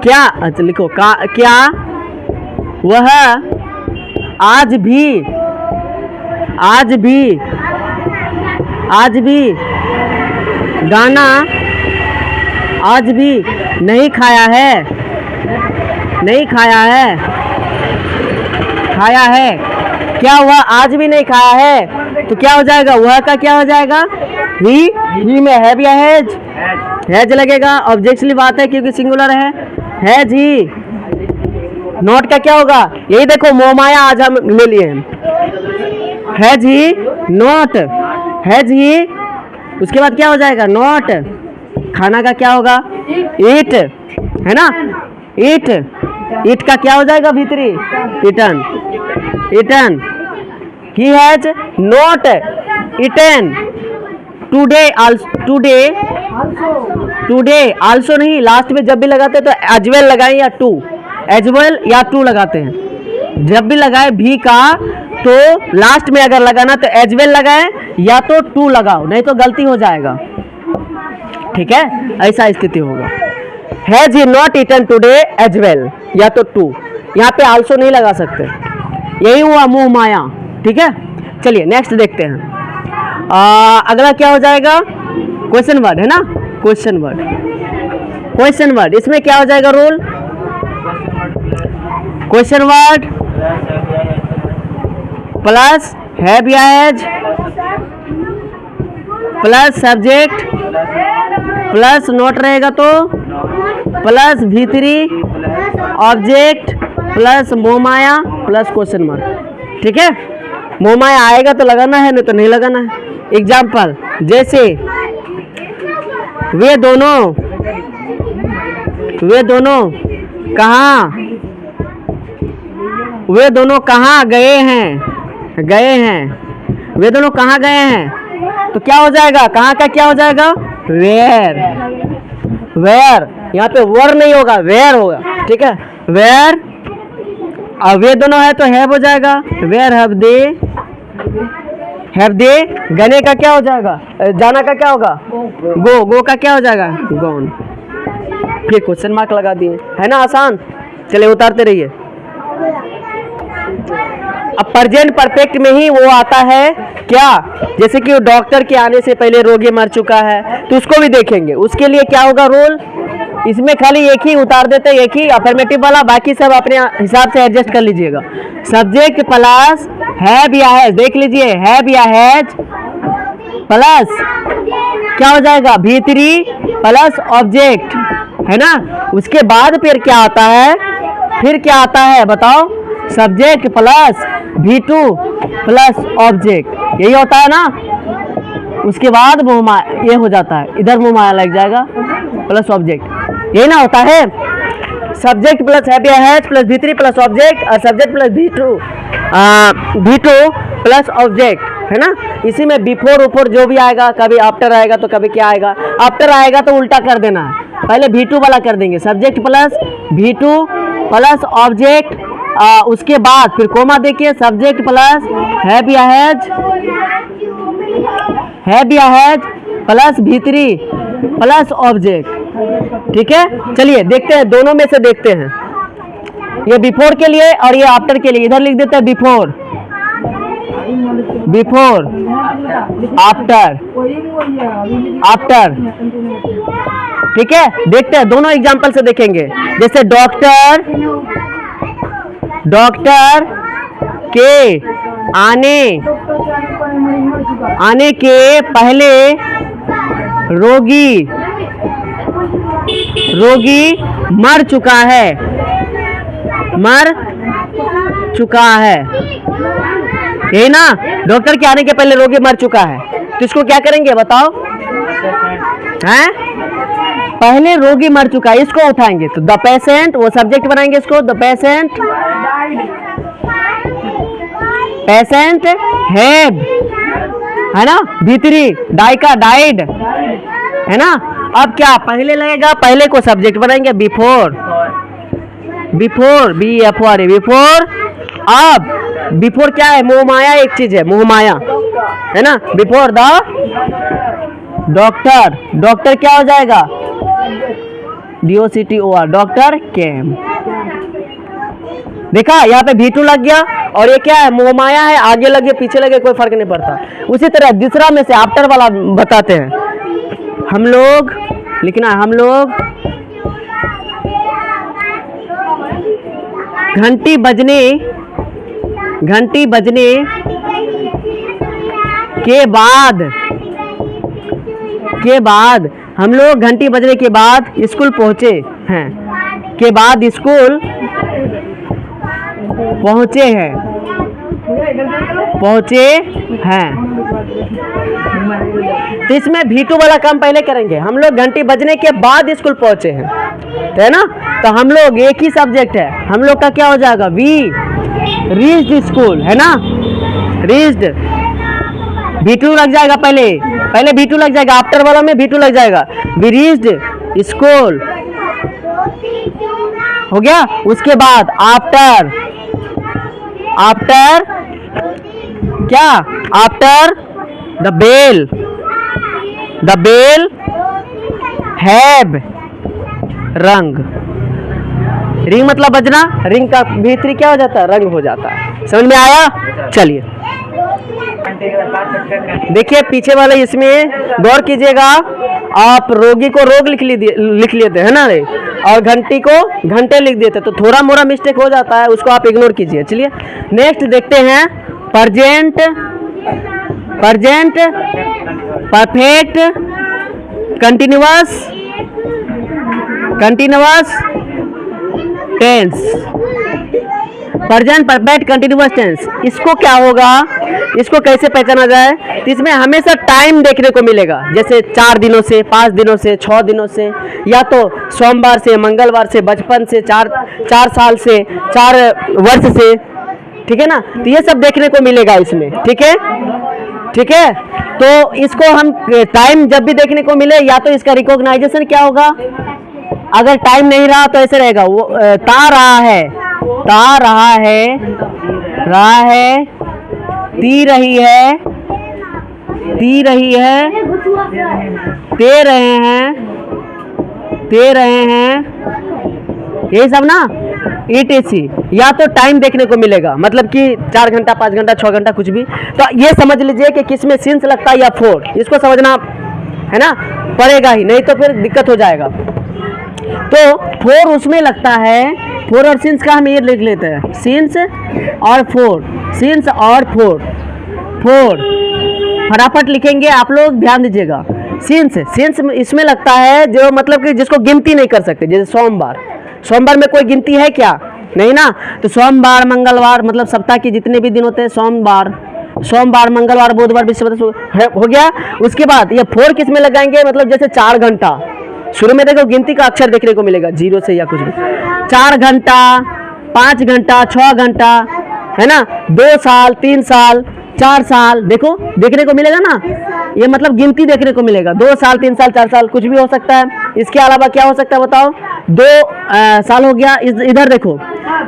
क्या, अच्छा लिखो क्या वह आज भी गाना आज भी नहीं खाया है, क्या हुआ, आज भी नहीं खाया है, तो क्या हो जाएगा, वह का क्या हो जाएगा, ही में हैव या हैज लगेगा, ऑब्जेक्टली बात है क्योंकि सिंगुलर है, हैज ही। नॉट का क्या होगा, यही देखो मोमाया आज हम ले लिए हैं, has he not, has he. उसके बाद क्या हो जाएगा, नॉट। खाना का क्या होगा, ईट, है ना, ईट का क्या हो जाएगा V three, eaten. He has not eaten today also नहीं, लास्ट में जब भी लगाते हैं तो एजवेल लगाएं या टू, एजवेल या टू लगाते हैं। जब भी लगाए भी का तो लास्ट में अगर लगाना तो एजवेल लगाएं या तो टू लगाओ, नहीं तो गलती हो जाएगा, ठीक है, ऐसा स्थिति होगा। Has he not eaten today as well, या तो टू, यहाँ पे आल्सो नहीं लगा सकते, यही हुआ मुंह माया, ठीक है। चलिए नेक्स्ट देखते हैं, अगला क्या हो जाएगा, क्वेश्चन वर्ड, है ना, क्वेश्चन वर्ड। इसमें क्या हो जाएगा rule, question word plus have या has plus subject plus not रहेगा तो प्लस V3 ऑब्जेक्ट प्लस मोमाया प्लस क्वेश्चन मार्क, ठीक है। मोमाया आएगा तो लगाना है, नहीं तो नहीं लगाना है। एग्जाम्पल जैसे वे दोनों कहाँ गए हैं, वे दोनों कहाँ गए हैं, तो क्या हो जाएगा, कहाँ का क्या हो जाएगा, वेयर। यहाँ पे वर नहीं होगा, वेयर होगा, ठीक है, वेयर। अब वे दोनों है तो हैव हो जाएगा, where have they have they, गने का क्या हो जाएगा, जाना का क्या होगा, गो, गो का क्या हो जाएगा, गॉन। फिर क्वेश्चन मार्क लगा दिए, है ना आसान। चलिए उतारते रहिए। अब प्रेजेंट परफेक्ट में ही वो आता है क्या, जैसे कि वो डॉक्टर के आने से पहले रोगी मर चुका है तो उसको भी देखेंगे। उसके लिए क्या होगा रोल, इसमें खाली एक ही उतार देते हैं, एक ही अफर्मेटिव वाला, बाकी सब अपने हिसाब से एडजस्ट कर लीजिएगा। सब्जेक्ट प्लस हैव या हैज, देख लीजिए हैव या हैज प्लस क्या हो जाएगा, V3 प्लस ऑब्जेक्ट, है ना। उसके बाद फिर क्या आता है, फिर क्या आता है बताओ, subject plus V2 plus object, यही होता है ना। उसके बाद मोहमाया ये हो जाता है, इधर मोहमाया लग जाएगा प्लस ऑब्जेक्ट, यही ना होता है। सब्जेक्ट प्लस हैव या has plus V3 plus object और subject plus V2 plus object, है ना। इसी में बिफोर ऊपर जो भी आएगा, कभी आफ्टर आएगा तो कभी क्या आएगा, आफ्टर आएगा तो उल्टा कर देना है, पहले V2 वाला कर देंगे, subject plus V2 plus object, उसके बाद फिर कोमा देखिए, सब्जेक्ट प्लस हैव या has plus V3 plus object, ठीक है। चलिए देखते हैं, दोनों में से देखते हैं, ये बिफोर के लिए और ये आफ्टर के लिए। इधर लिख देते हैं बिफोर, बिफोर, आफ्टर, आफ्टर, ठीक है। देखते हैं, दोनों एग्जांपल से देखेंगे। जैसे डॉक्टर, डॉक्टर के आने के पहले रोगी मर चुका है, मर चुका है, यही ना। डॉक्टर के आने के पहले रोगी मर चुका है तो इसको क्या करेंगे बताओ, हैं, पहले रोगी मर चुका है, इसको उठाएंगे तो द पेशेंट, वो सब्जेक्ट बनाएंगे इसको, द पेशेंट, पेशेंट हैव, है ना। V3 डाई का डाइड, है ना। अब क्या पहले लगेगा, पहले को सब्जेक्ट बनाएंगे बिफोर, बिफोर BFOR बिफोर। अब बिफोर क्या है, मोहमाया एक चीज है, मोहमाया, है ना। बिफोर द डॉक्टर, डॉक्टर क्या हो जाएगा, DOCTOR, डॉक्टर केम। देखा यहाँ पे V2 लग गया और ये क्या है, मोहमाया है, आगे लगे पीछे लगे कोई फर्क नहीं पड़ता। उसी तरह दूसरा में से आफ्टर वाला बताते हैं हम लोग, लिखना है हम लोग घंटी बजने के बाद हम लोग घंटी बजने के बाद स्कूल पहुंचे हैं, के बाद स्कूल पहुंचे हैं। तो इसमें V2 वाला काम पहले करेंगे, हम लोग घंटी बजने के बाद स्कूल पहुंचे हैं, है ना। तो हम लोग एक ही सब्जेक्ट है, हम लोग का क्या हो जाएगा, वी रीच्ड स्कूल, है ना, रीच्ड। V2 लग जाएगा, पहले V2 लग जाएगा, आफ्टर वाला में V2 लग जाएगा, वी रीच्ड स्कूल हो गया। उसके बाद आफ्टर क्या, आफ्टर द बेल हैव रंग, रिंग मतलब बजना, रिंग का V3 क्या हो जाता है, रंग हो जाता है। समझ में आया। चलिए देखिए पीछे वाले, इसमें गौर कीजिएगा, आप रोगी को रोग लिख लेते हैं ना रे, और घंटी को घंटे लिख देते, तो थोड़ा मोड़ा मिस्टेक हो जाता है, उसको आप इग्नोर कीजिए। चलिए नेक्स्ट देखते हैं, present perfect continuous tense, present perfect continuous tense, इसको क्या होगा, इसको कैसे पहचाना जाए। तो इसमें हमेशा टाइम देखने को मिलेगा, जैसे 4 दिनों से, 5 दिनों से, 6 दिनों से, या तो सोमवार से, मंगलवार से, बचपन से, 4 साल से, 4 वर्ष से, ठीक है ना। तो ये सब देखने को मिलेगा इसमें, ठीक है। तो इसको हम टाइम जब भी देखने को मिले, या तो इसका रिकॉग्नाइजेशन क्या होगा, अगर टाइम नहीं रहा तो ऐसे रहेगा, वो ता रहा है, ती रही है, ती रही है, ते रहे हैं, ते रहे हैं, यही सब ना, ETC। या तो टाइम देखने को मिलेगा, मतलब कि 4 घंटा, 5 घंटा, 6 घंटा, कुछ भी। तो ये समझ लीजिए कि किस में सिंस लगता है या फोर, इसको समझना है ना, पड़ेगा ही, नहीं तो फिर दिक्कत हो जाएगा। तो फोर उसमें लगता है, फोर और सिंस का हम ये लिख लेते हैं, सिंस और फोर, सिंस और फोर, फोर फटाफट लिखेंगे आप लोग, ध्यान दीजिएगा। सिंस, सिंस इसमें लगता है जो मतलब कि जिसको गिनती नहीं कर सकते, जैसे सोमवार, सोमवार में कोई गिनती है क्या, नहीं ना। तो सोमवार, मंगलवार, मतलब सप्ताह के जितने भी दिन होते हैं, सोमवार, सोमवार, मंगलवार, बुधवार, बृहस्पतिवार, हो गया। उसके बाद ये फोर किस में लगाएंगे, मतलब जैसे 4 घंटा, शुरू में देखो गिनती का अक्षर देखने को मिलेगा, 0 से या कुछ भी, 4 घंटा, 5 घंटा, 6 घंटा, है ना, 2 साल, 3 साल, 4 साल, देखो देखने को मिलेगा ना, ये मतलब गिनती देखने को मिलेगा, 2 साल, 3 साल, 4 साल, कुछ भी हो सकता है। इसके अलावा क्या हो सकता है बताओ, 2 साल हो गया। इधर देखो,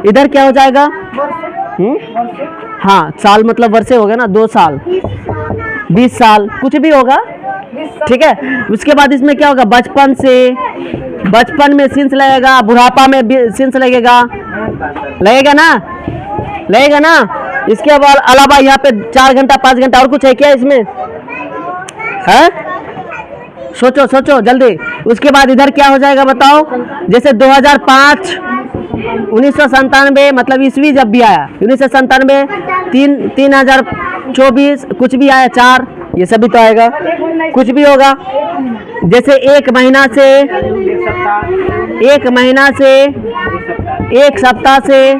इधर क्या हो जाएगा, हाँ, साल मतलब वर्षे हो गया ना, 2 साल, 20 साल, कुछ भी होगा, ठीक है। उसके बाद इसमें क्या होगा, बचपन से, बचपन में सिंस लगेगा, बुढ़ापा में भी सिंस लगेगा, लगेगा ना, लगेगा ना। इसके बाद अलावा यहाँ पे 4 घंटा, 5 घंटा, और कुछ है क्या इसमें, है, सोचो सोचो जल्दी। उसके बाद इधर क्या हो जाएगा बताओ, जैसे 2005, 1997, मतलब ईस्वी जब भी आया, 1997, 3024, कुछ भी आया, 4, ये सभी तो आएगा, कुछ भी होगा। जैसे 1 महीना से, 1 महीना से, 1 सप्ताह से,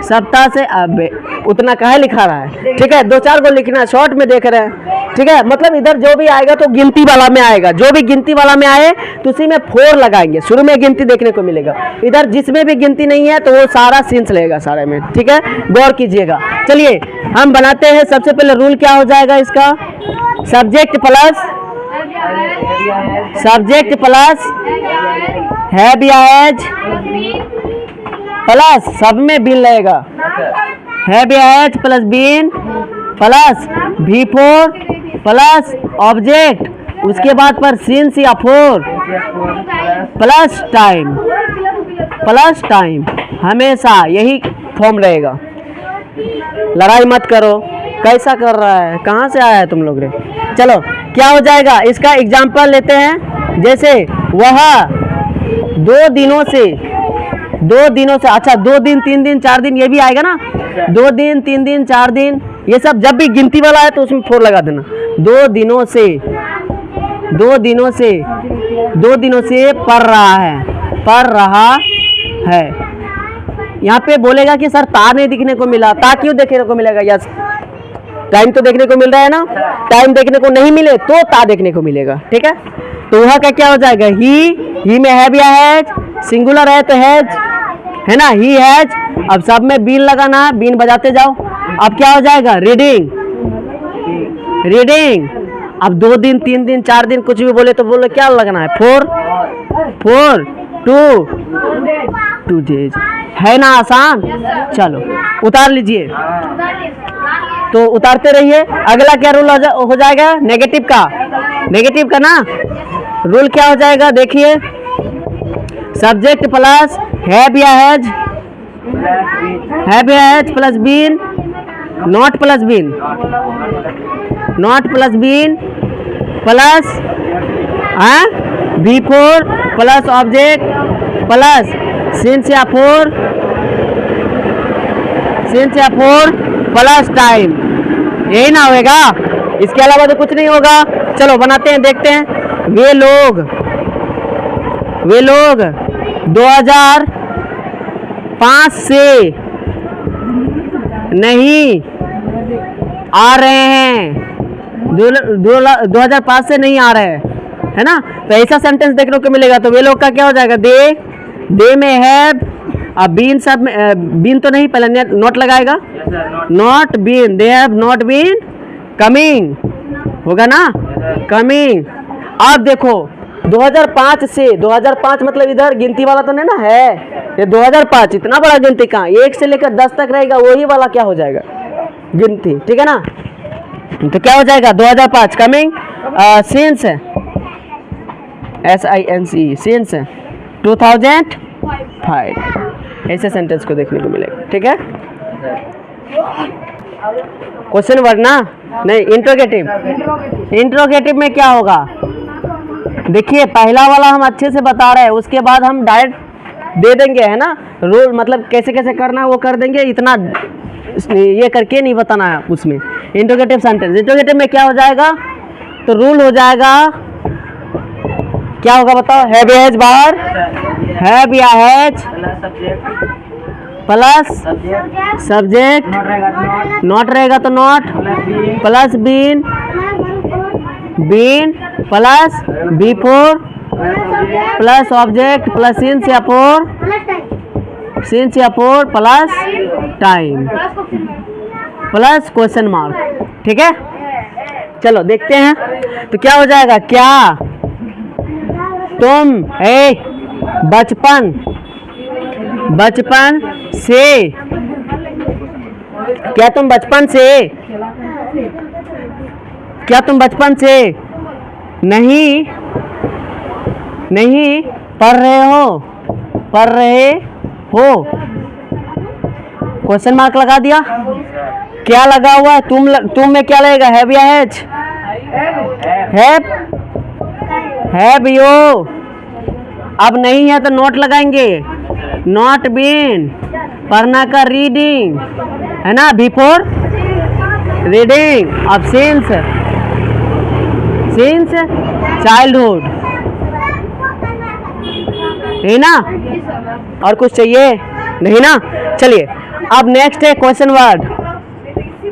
सप्ताह से, अब उतना काहे लिखा रहा है, ठीक है, 2-4 को लिखना है, शॉर्ट में देख रहे हैं, ठीक है। मतलब इधर जो भी आएगा तो गिनती वाला में आएगा, जो भी गिनती वाला में आए तो उसी में 4 लगाएंगे, शुरू में गिनती देखने को मिलेगा। इधर जिसमें भी गिनती नहीं है तो वो सारा सिंस लेगा सारे में, ठीक है, गौर कीजिएगा। चलिए हम बनाते हैं। सबसे पहले रूल क्या हो जाएगा इसका, subject plus, subject plus have या हैज प्लस, सब में बीन लगेगा, हैव या has plus been plus V4 plus object, उसके बाद पर सिंस या for plus time, plus time, हमेशा यही फॉर्म रहेगा। लड़ाई मत करो, कैसा कर रहा है, कहाँ से आया है तुम लोग रे। चलो क्या हो जाएगा, इसका एग्जाम्पल लेते हैं। जैसे वह 2 दिनों से, 2 दिनों से, अच्छा 2 दिन, 3 दिन, 4 दिन, ये भी आएगा ना, 2 दिन, 3 दिन, 4 दिन, ये सब जब भी गिनती वाला है तो उसमें 4 लगा देना। 2 दिनों से, 2 दिनों से, 2 दिनों से पढ़ रहा है, पढ़ रहा है। यहाँ पे बोलेगा कि सर ता नहीं दिखने को मिला, ता क्यों देखने को मिलेगा, यस टाइम तो देखने को मिल रहा है ना, टाइम देखने को नहीं मिले तो ता देखने को मिलेगा, ठीक है। तो वह का क्या हो जाएगा, ही में हैव या हैज, सिंगुलर है तो हैज, है ना, ही हैज। अब सब में बीन लगाना, बीन बजाते जाओ। अब क्या हो जाएगा, रीडिंग, रीडिंग। अब 2 दिन, 3 दिन, 4 दिन, कुछ भी बोले तो बोले क्या लगना है, 4 2 डेज, है ना आसान। चलो उतार लीजिए, तो उतारते रहिए। अगला क्या रूल हो जाएगा, नेगेटिव का, नेगेटिव का ना रूल क्या हो जाएगा, देखिए, सब्जेक्ट प्लस हैव या हैज, हैव या has plus been, not plus been, not plus been plus V4 plus object plus since या फोर, सिंस या फोर प्लस टाइम, यही ना होएगा, इसके अलावा तो कुछ नहीं होगा। चलो बनाते हैं, देखते हैं। वे लोग 2005 से नहीं आ रहे हैं, 2005 से नहीं आ रहे हैं, है ना। तो ऐसा सेंटेंस देखने को मिलेगा। तो वे लोग का क्या हो जाएगा, दे में हैव, अब बीन, सब में बीन तो नहीं, पहले नॉट लगाएगा, not been, they have not been coming, होगा ना, कमिंग। अब देखो 2005 से, 2005 मतलब इधर गिनती वाला तो नहीं ना है, ये 2005 इतना बड़ा गिनती कहाँ, 1 से लेकर 10 तक रहेगा, वही वाला क्या हो जाएगा गिनती, ठीक है ना। तो क्या हो जाएगा 2005 कमिंग सिंस SINCE सिंस 2005 ऐसे सेंटेंस को देखने को मिलेगा। ठीक है, क्वेश्चन वर्ड ना, नहीं इंट्रोगेटिव। इंट्रोगेटिव में क्या होगा, देखिए पहला वाला हम अच्छे से बता रहे हैं, उसके बाद हम डायरेक्ट दे देंगे, है ना, रूल मतलब कैसे कैसे करना है वो कर देंगे, इतना ये करके नहीं बताना है उसमें। इंट्रोगेटिव सेंटेंस, इंट्रोगेटिव में क्या हो जाएगा, तो रूल हो जाएगा, क्या होगा बताओ, हैव या हैज बाहर, हैव या हैज प्लस सब्जेक्ट, नॉट रहेगा तो not, plus been, been plus before plus object plus since या फोर, सिंस या for plus time plus question mark. ठीक है, चलो देखते हैं तो क्या हो जाएगा, क्या तुम बचपन, बचपन से, क्या तुम बचपन से, क्या तुम बचपन से नहीं नहीं पढ़ रहे हो, पढ़ रहे हो, क्वेश्चन मार्क लगा दिया, क्या लगा हुआ है, तुम में क्या लगेगा, हैव या हैज, हैव यू, अब नहीं है तो नोट लगाएंगे, नॉट बीन, पढ़ना का रीडिंग, है ना, बिफोर रीडिंग, अब सिंस, सिंस चाइल्डहुड, है ना, और कुछ चाहिए नहीं ना। चलिए अब नेक्स्ट है क्वेश्चन वर्ड,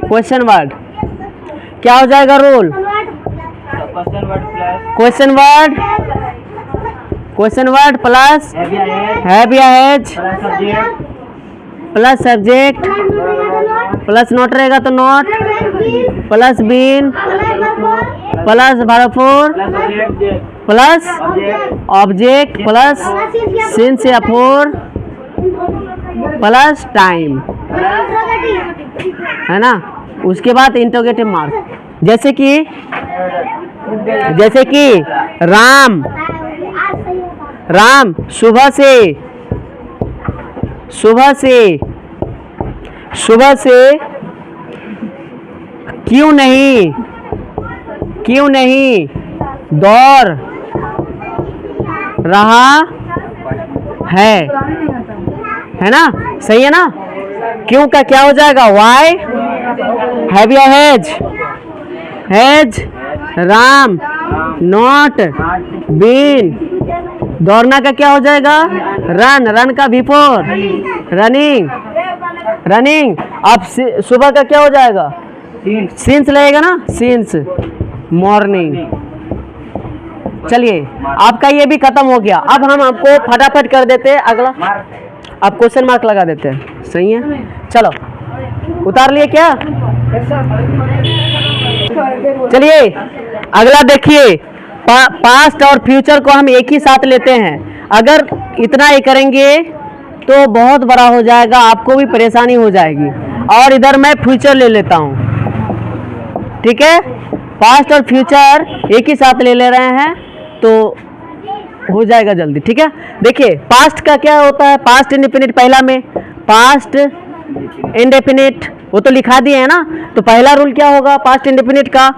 क्वेश्चन वर्ड क्या हो जाएगा rule, question word, question word plus have या has plus subject plus not रहेगा तो नॉट, प्लस बीन प्लस भरपूर प्लस ऑब्जेक्ट प्लस सिंस या फोर प्लस टाइम, है ना। उसके बाद इंटरोगेटिव मार्क, जैसे कि राम, राम सुबह से, सुबह से, सुबह से क्यों नहीं, क्यों नहीं दौड़ रहा है ना, सही है ना। क्यों का क्या हो जाएगा, वाई, हैव या has, has Ram not been, दौड़ना का क्या हो जाएगा, रन, रन का बिफोर रनिंग, रनिंग, अब सुबह का क्या हो जाएगा, सिंस लगेगा ना, सिंस मॉर्निंग। चलिए आपका ये भी खत्म हो गया, अब हम आपको फटाफट कर देते हैं अगला, आप क्वेश्चन मार्क लगा देते हैं, सही है। चलो उतार लिए क्या, चलिए अगला देखिए, पास्ट और फ्यूचर को हम एक ही साथ लेते हैं, अगर इतना ही करेंगे तो बहुत बड़ा हो जाएगा, आपको भी परेशानी हो जाएगी, और इधर मैं फ्यूचर ले लेता हूँ, ठीक है। पास्ट और फ्यूचर एक ही साथ ले रहे हैं तो हो जाएगा जल्दी, ठीक है। देखिए पास्ट का क्या होता है, पास्ट इंडेफिनिट, पहला में पास्ट इंडेफिनिट वो तो लिखा दिए है ना, तो पहला रूल क्या होगा पास्ट इंडेफिनिट का,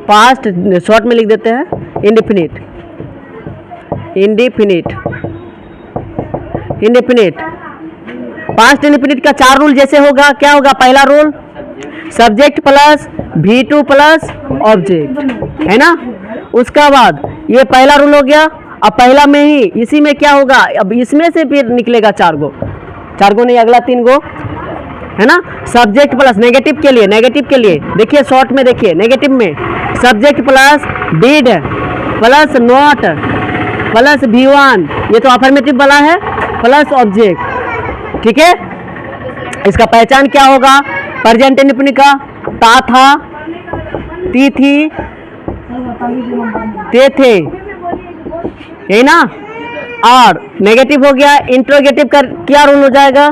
पास्ट शॉर्ट में लिख देते हैं indefinite, indefinite, indefinite. Past indefinite का 4 रूल जैसे होगा, क्या होगा, पहला rule subject plus V2 plus object, है ना। उसका बाद ये पहला रूल हो गया, अब पहला में ही इसी में क्या होगा, अब इसमें से फिर निकलेगा 4 गो नहीं, अगला 3 गो, है ना। सब्जेक्ट प्लस नेगेटिव के लिए, नेगेटिव के लिए देखिए शॉर्ट में, देखिए नेगेटिव में subject plus did plus not plus V1, ये तो अफर्मेटिव वाला है, प्लस ऑब्जेक्ट, ठीक है। इसका पहचान क्या होगा, प्रेजेंट इंडेफिनिट का ता था, ती थी, ते थे, यही ना। और नेगेटिव हो गया, इंट्रोगेटिव का क्या रूल हो जाएगा,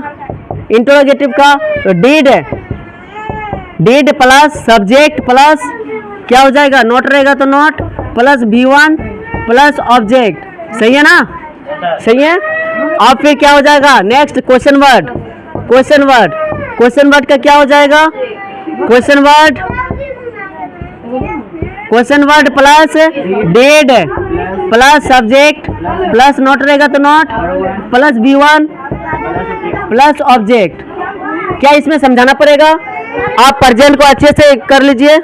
इंट्रोगेटिव का did did plus subject plus क्या हो जाएगा, नॉट रहेगा तो not, plus V1 plus object. सही है ना, सही है। अब फिर क्या हो जाएगा, next question word, question word, question word का क्या हो जाएगा, question word, question word plus did plus subject plus not रहेगा तो not, plus V1 plus object. क्या इसमें समझाना पड़ेगा, आप प्रेजेंट को अच्छे से कर लीजिए,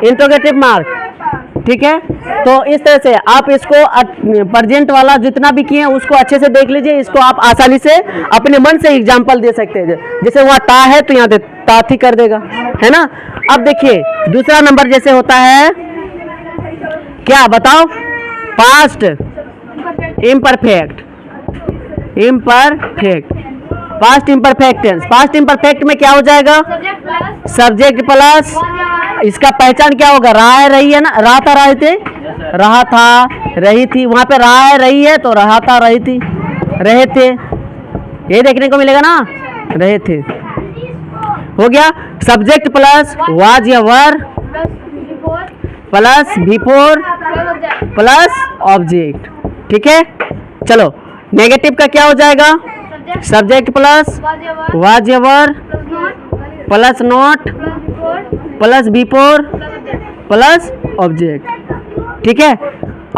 इंट्रोगेटिव मार्क, ठीक है। तो इस तरह से आप इसको प्रेजेंट वाला जितना भी किए हैं उसको अच्छे से देख लीजिए, इसको आप आसानी से अपने मन से एग्जाम्पल दे सकते हैं। जैसे वहाँ ता है तो यहाँ ताथी कर देगा, है ना। अब देखिए दूसरा नंबर जैसे होता है, क्या बताओ, past imperfect, imperfect, past imperfect tense. Past imperfect में क्या हो जाएगा, सब्जेक्ट प्लस, इसका पहचान क्या होगा, रहा है रही है ना, रहा था रहे थे, रहा था रही थी, वहां पे रहा है रही है तो रहा था रही थी, रहे थे, ये देखने को मिलेगा ना, रहे थे, हो गया। सब्जेक्ट प्लस वाज या वर प्लस बिफोर प्लस ऑब्जेक्ट, ठीक है। चलो नेगेटिव का क्या हो जाएगा, सब्जेक्ट प्लस वाज या वर plus not plus before plus object, ठीक है।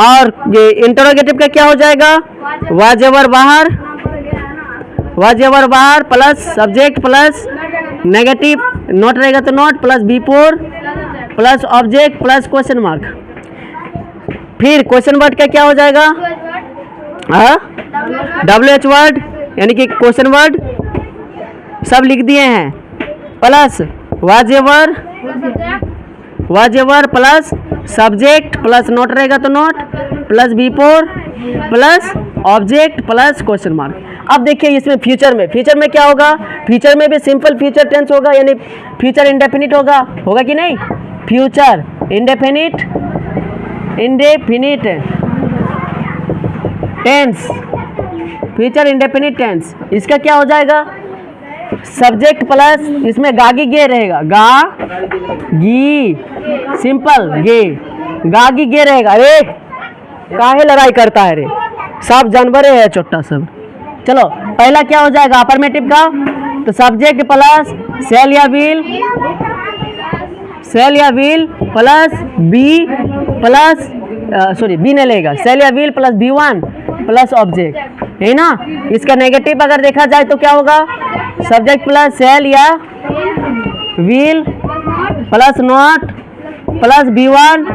और ये इंटरोगेटिव का क्या हो जाएगा, वाज या वर बाहर, वाज या वर बाहर plus subject plus negative not रहेगा तो not plus before plus object plus question mark. फिर क्वेश्चन वर्ड का क्या हो जाएगा, WH वर्ड यानी कि क्वेश्चन वर्ड सब लिख दिए हैं, प्लस वाज या वर प्लस सब्जेक्ट प्लस नॉट रहेगा तो not plus before plus object plus question mark. अब देखिए इसमें फ्यूचर में, फ्यूचर में क्या होगा, फ्यूचर में भी सिंपल फ्यूचर टेंस होगा, यानी फ्यूचर इंडेफिनिट होगा, होगा कि नहीं, future indefinite, indefinite tense, future indefinite tense. इसका क्या हो जाएगा, सब्जेक्ट प्लस इसमें गागी गे रहेगा, गा गी, सिंपल गे, गागी गे रहेगा। अरे काहे लड़ाई करता है रे, सब जानवर है छोटा सब। चलो पहला क्या हो जाएगा अफर्मेटिव का, तो सब्जेक्ट प्लस सेल या विल, सेल या will plus be plus sorry be नहीं लेगा, सेल या will plus B1 plus object, है ना। इसका नेगेटिव अगर देखा जाए तो क्या होगा, सब्जेक्ट प्लस सेल या will plus not plus B1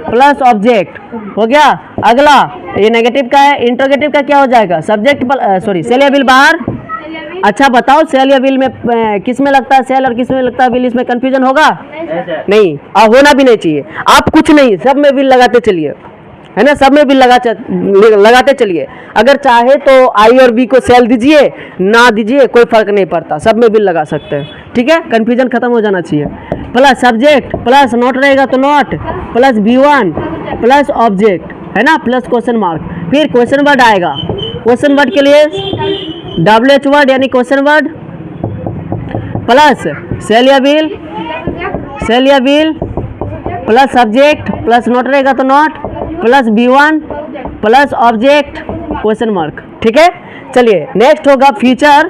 plus object, हो गया। अगला ये नेगेटिव का है, इंट्रोगेटिव का क्या हो जाएगा, सब्जेक्ट सॉरी सेल या विल बाहर। अच्छा बताओ सेल या विल में किस में लगता है सेल और किस में लगता है विल, इसमें कंफ्यूजन होगा नहीं, और होना भी नहीं चाहिए। आप कुछ नहीं, सब में विल लगाते चलिए, है ना, सब में विल लगाते चलिए। अगर चाहे तो आई और बी को सेल दीजिए, ना दीजिए कोई फर्क नहीं पड़ता, सब में विल लगा सकते हैं, ठीक है। कंफ्यूजन खत्म हो जाना चाहिए। प्लस सब्जेक्ट प्लस नॉट रहेगा तो not plus B1 plus object, है ना, प्लस क्वेश्चन मार्क। फिर क्वेश्चन वर्ड आएगा, क्वेश्चन वर्ड के लिए WH वर्ड यानी क्वेश्चन वर्ड प्लस सेल या विल, सेल या will plus subject plus not रहेगा तो not plus B1 plus object question mark, ठीक है। चलिए नेक्स्ट होगा future,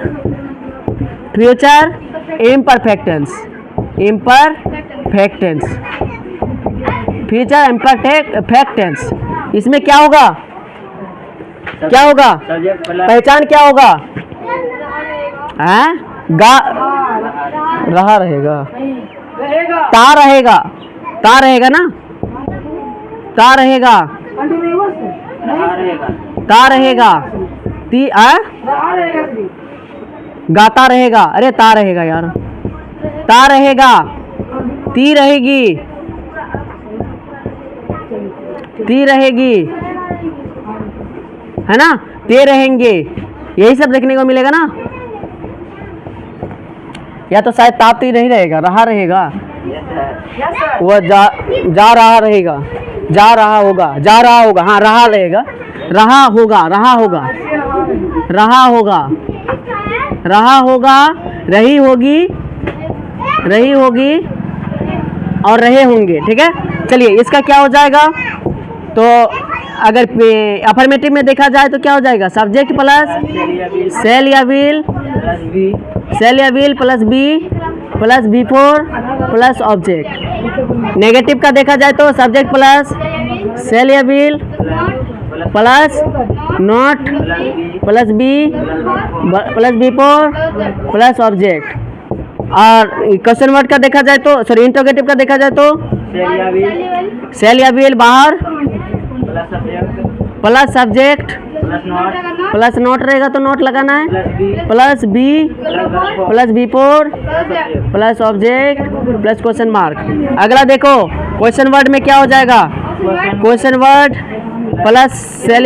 future imperfect tense, imperfect tense, future imperfect tense. इसमें क्या होगा, क्या होगा, पहचान क्या होगा, गा रहा रहेगा, ता रहेगा, ता रहेगा ना, ता रहेगा, ता रहेगा, ती गाता रहेगा, अरे ता रहेगा यार, ता रहेगा, ती रहेगी, ती रहेगी, है ना, ते रहेंगे, यही सब देखने को मिलेगा ना। या तो शायद ताती नहीं रहेगा, रहा रहेगा, वह जा रहा रहेगा, जा रहा होगा, जा रहा होगा, हाँ रहा रहेगा, रहा होगा, रहा होगा, रहा होगा, रहा होगा, रही होगी, रही होगी और रहे होंगे। ठीक है, चलिए इसका क्या हो जाएगा, तो अगर अफर्मेटिव में देखा जाए तो क्या हो जाएगा, सब्जेक्ट प्लस सेल या will plus be plus before plus object. Negative का देखा जाए तो सब्जेक्ट प्लस सेल या will plus not plus be plus before plus object. और क्वेश्चन वर्ड का देखा जाए तो सॉरी इंट्रोगेटिव का देखा जाए तो सेल या विल बाहर प्लस सब्जेक्ट प्लस नॉट रहेगा तो नॉट लगाना है, plus be plus before plus object plus question mark. अगला देखो क्वेश्चन वर्ड में क्या हो जाएगा, क्वेश्चन वर्ड प्लस सेल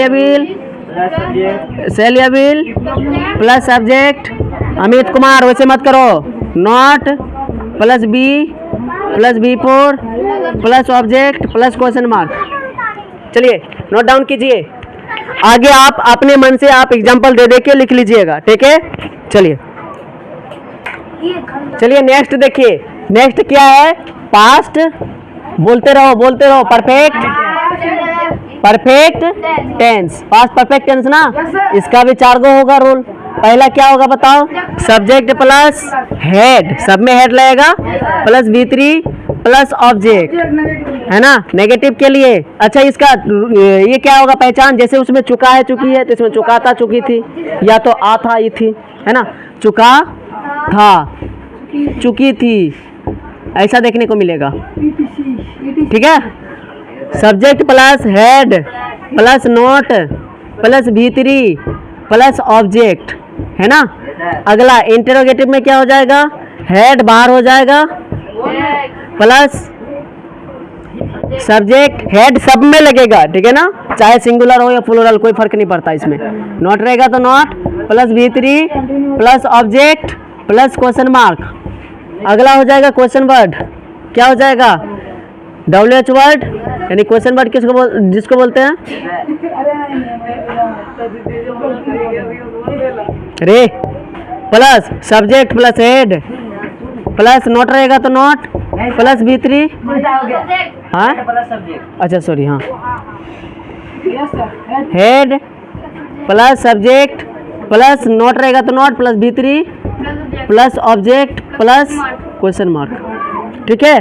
या will plus subject. Amit Kumar वैसे मत करो, not plus be plus before plus object plus question mark. चलिए नोट डाउन कीजिए, आगे आप अपने मन से आप एग्जांपल दे दे के लिख लीजिएगा। ठीक है, चलिए नेक्स्ट देखिए, नेक्स्ट क्या है, पास्ट। बोलते रहो perfect tense, past perfect tense ना, इसका भी 4 गो होगा रूल। पहला क्या होगा बताओ, सब्जेक्ट प्लस हेड, सब में हेड लगेगा, प्लस V3 प्लस ऑब्जेक्ट, है ना नेगेटिव के लिए। अच्छा इसका ये क्या होगा पहचान, जैसे उसमें चुका है चुकी है तो इसमें चुका था चुकी थी, या तो आ था ई थी, है ना, चुका था चुकी थी, ऐसा देखने को मिलेगा। ठीक है, subject plus head plus note plus V3 plus object, है ना। अगला इंटरोगेटिव में क्या हो जाएगा, हेड बाहर हो जाएगा प्लस सब्जेक्ट, हेड सब में लगेगा, ठीक है ना, चाहे सिंगुलर हो या प्लूरल कोई फर्क नहीं पड़ता इसमें। नॉट रहेगा तो not plus V3 plus object plus question mark. अगला हो जाएगा क्वेश्चन वर्ड, क्या हो जाएगा, WH वर्ड, यानी क्वेश्चन वर्ड जिसको बोलते हैं रे, plus subject plus head plus not रहेगा तो नॉट प्लस V3, हाँ अच्छा सॉरी, हाँ head plus subject plus not रहेगा तो not plus V3 plus object plus question mark. ठीक है,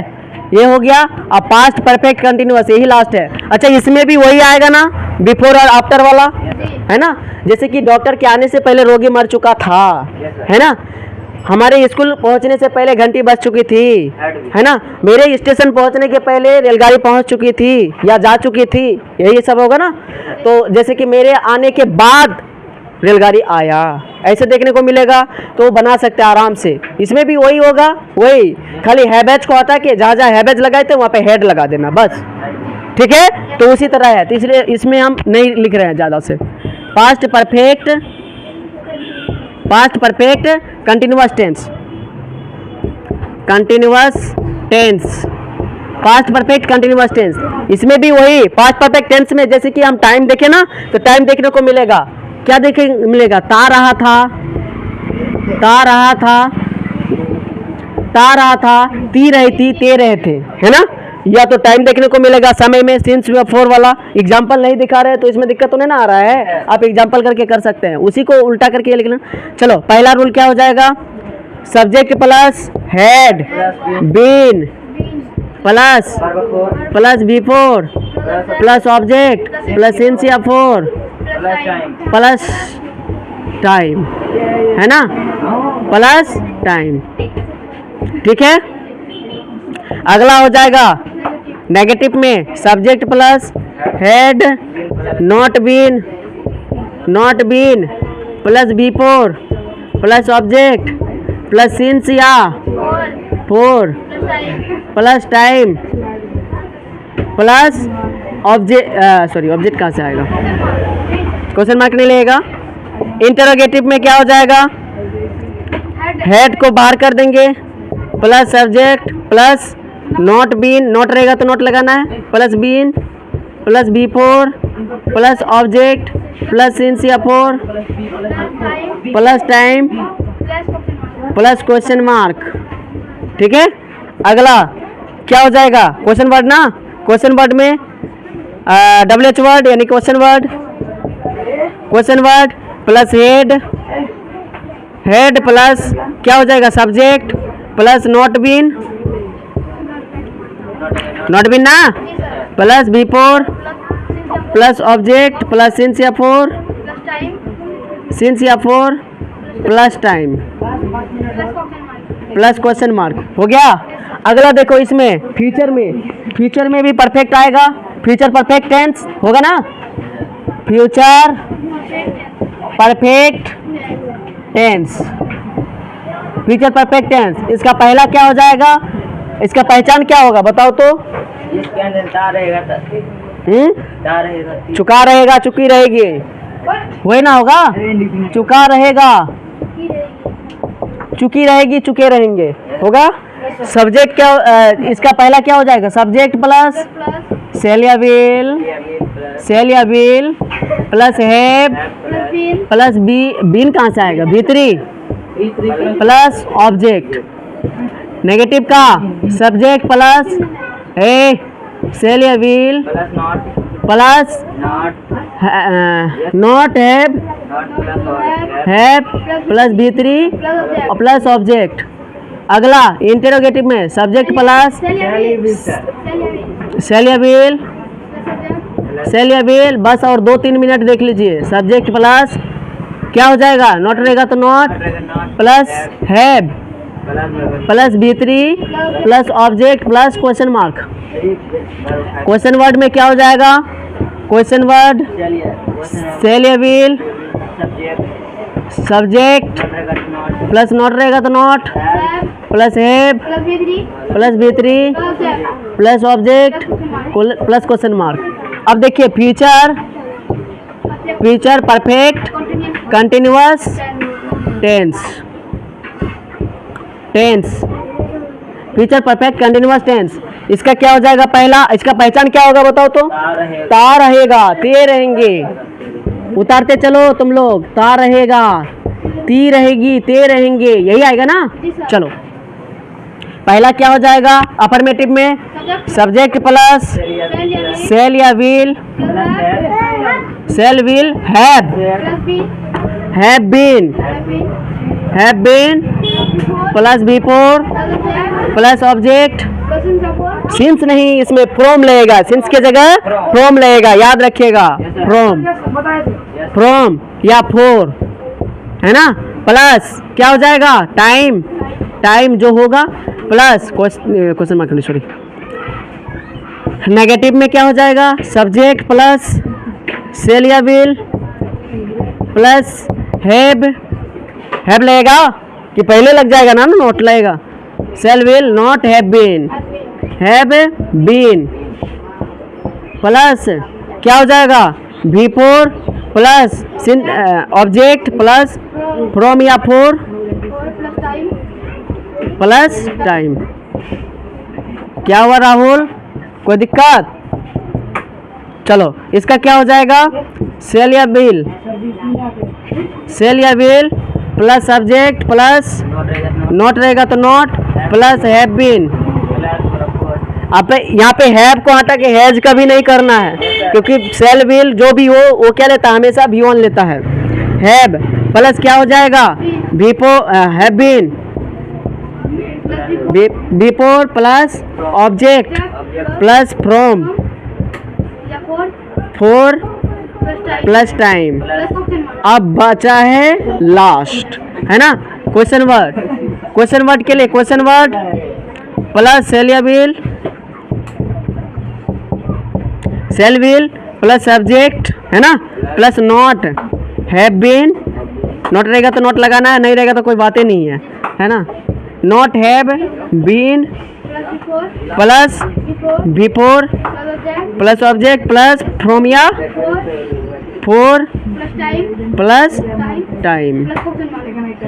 ये हो गया। अब पास्ट परफेक्ट कंटिन्यूअस, यही लास्ट है। अच्छा इसमें भी वही आएगा ना, बिफोर और आफ्टर वाला, है ना, जैसे कि डॉक्टर के आने से पहले रोगी मर चुका था, है ना, हमारे स्कूल पहुंचने से पहले घंटी बज चुकी थी, है ना, मेरे स्टेशन पहुंचने के पहले रेलगाड़ी पहुंच चुकी थी या जा चुकी थी, यही सब होगा ना। तो जैसे कि मेरे आने के बाद रेलगाड़ी आया, ऐसे देखने को मिलेगा, तो बना सकते हैं आराम से। इसमें भी वही होगा, वही खाली हैबेज को हटा के जहाँ जहाँ हैबेज लगाए थे वहाँ पे हेड लगा देना बस। ठीक है, तो उसी तरह है, तो इसलिए इसमें हम नहीं लिख रहे हैं ज़्यादा से। Past perfect continuous tense, past perfect continuous tense, इसमें भी वही पास्ट परफेक्ट टेंस में जैसे कि हम टाइम देखें ना, तो टाइम देखने को मिलेगा, क्या देखने मिलेगा, ता रहा था, ती रही थी, ते रहे थे, है ना। या तो टाइम देखने को मिलेगा समय में, सिंस या फोर वाला। एग्जाम्पल नहीं दिखा रहे तो इसमें दिक्कत तो नहीं ना आ रहा है, आप एग्जाम्पल करके कर सकते हैं, उसी को उल्टा करके लिखना। चलो पहला रूल क्या हो जाएगा, subject plus had been plus before plus object plus since या फोर प्लस टाइम, है ना, प्लस टाइम। ठीक है, अगला हो जाएगा नेगेटिव में subject plus had not been plus before plus object plus since या for plus time plus object कहाँ से आएगा, क्वेश्चन मार्क नहीं लगेगा। इंटरोगेटिव में क्या हो जाएगा, हेड को बाहर कर देंगे plus subject plus not been, not रहेगा तो नॉट लगाना है, plus been plus before plus object plus since या for plus time plus question mark. ठीक है। अगला क्या हो जाएगा, क्वेश्चन वर्ड ना, क्वेश्चन वर्ड में WH वर्ड यानी question word plus had, had plus क्या हो जाएगा सब्जेक्ट प्लस नॉट बीन ना, plus before plus object plus since या for plus time plus question mark. हो गया। अगला देखो इसमें फ्यूचर में भी परफेक्ट आएगा, फ्यूचर परफेक्ट टेंस होगा ना, future perfect tense, future perfect tense. इसका पहला क्या हो जाएगा, इसका पहचान क्या होगा बताओ तो? चुका रहेगा, चुकी रहेगी, वही ना होगा, चुका रहेगा, चुकी रहेगी, चुके रहेंगे, होगा। सब्जेक्ट क्या, इसका पहला क्या हो जाएगा, सब्जेक्ट प्लस सेल या will plus have plus been कहाँ से आएगा, भीतरी प्लस ऑब्जेक्ट, नेगेटिव का सब्जेक्ट प्लस ए सेल या will plus not have plus V three plus object. अगला इंटेरोगेटिव में सब्जेक्ट प्लस सेल या विल बस, और 2-3 मिनट देख लीजिए। सब्जेक्ट प्लस क्या हो जाएगा, नॉट रहेगा तो not plus have plus V three plus object plus question mark. Question word में क्या हो जाएगा, क्वेश्चन वर्ड सेल या विल सब्जेक्ट प्लस नॉट रहेगा तो not plus have plus V three plus object plus question mark. अब देखिए future perfect continuous tense, future perfect continuous tense. इसका क्या हो जाएगा, पहला इसका पहचान क्या होगा बताओ तो? ता रहेगा, ते रहेंगे, उतारते चलो तुम लोग, ता रहेगा, ती रहेगी, ते रहेंगे, यही आएगा ना। चलो पहला क्या हो जाएगा, अफर्मेटिव में सब्जेक्ट प्लस सेल या will have been plus before plus object, since नहीं, इसमें फ्रॉम लगेगा, सिंस के जगह फ्रॉम लगेगा, याद रखिएगा, फ्रॉम या फोर है ना, प्लस क्या हो जाएगा टाइम जो होगा plus question mark, sorry, negative में क्या हो जाएगा, सब्जेक्ट प्लस सेल या विल प्लस हैव लगेगा कि पहले लग जाएगा ना, नोट लगेगा, shall will not have been plus क्या हो जाएगा, before plus object plus from या फोर प्लस टाइम। क्या हुआ राहुल, कोई दिक्कत? चलो इसका क्या हो जाएगा, सेल या will plus subject plus not रहेगा तो नॉट प्लस हैव बीन। अब यहाँ पे हैव को हटा के हैज कभी नहीं करना है, क्योंकि सेल विल जो भी हो वो क्या लेता है, हमेशा V1 लेता है। हैव प्लस क्या हो जाएगा, have been before plus object plus from for plus time. अब बचा है लास्ट, है ना, क्वेश्चन वर्ड के लिए question word plus shall will plus subject है ना, plus not have been, not रहेगा तो नॉट लगाना है, नहीं रहेगा तो कोई बातें नहीं है ना, not have been plus before plus object plus from या for plus time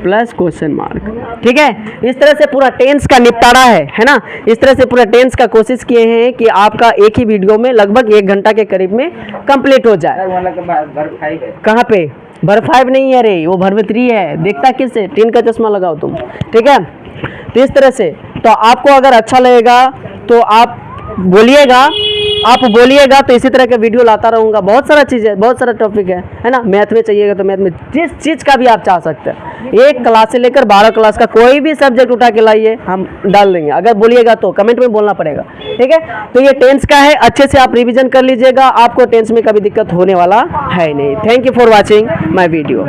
plus question mark. ठीक है, इस तरह से पूरा टेंस का निपटारा है ना, इस तरह से पूरा टेंस का कोशिश किए हैं कि आपका एक ही वीडियो में लगभग 1 घंटा के करीब में कंप्लीट हो जाए। कहाँ पे भर 5 नहीं है रे, वो भर 3 है, देखता किससे, 3 का चश्मा लगाओ तुम। ठीक है, तो इस तरह से तो आपको अगर अच्छा लगेगा तो आप बोलिएगा तो इसी तरह के वीडियो लाता रहूँगा। बहुत सारा चीज़ है, बहुत सारा टॉपिक है ना। मैथ में चाहिएगा तो मैथ में जिस चीज़ का भी आप चाह सकते हैं, 1 क्लास से लेकर 12 क्लास का कोई भी सब्जेक्ट उठा के लाइए, हम डाल देंगे। अगर बोलिएगा तो कमेंट में बोलना पड़ेगा, ठीक है। तो ये टेंस का है, अच्छे से आप रिविजन कर लीजिएगा, आपको टेंस में कभी दिक्कत होने वाला है नहीं। Thank you for watching my video.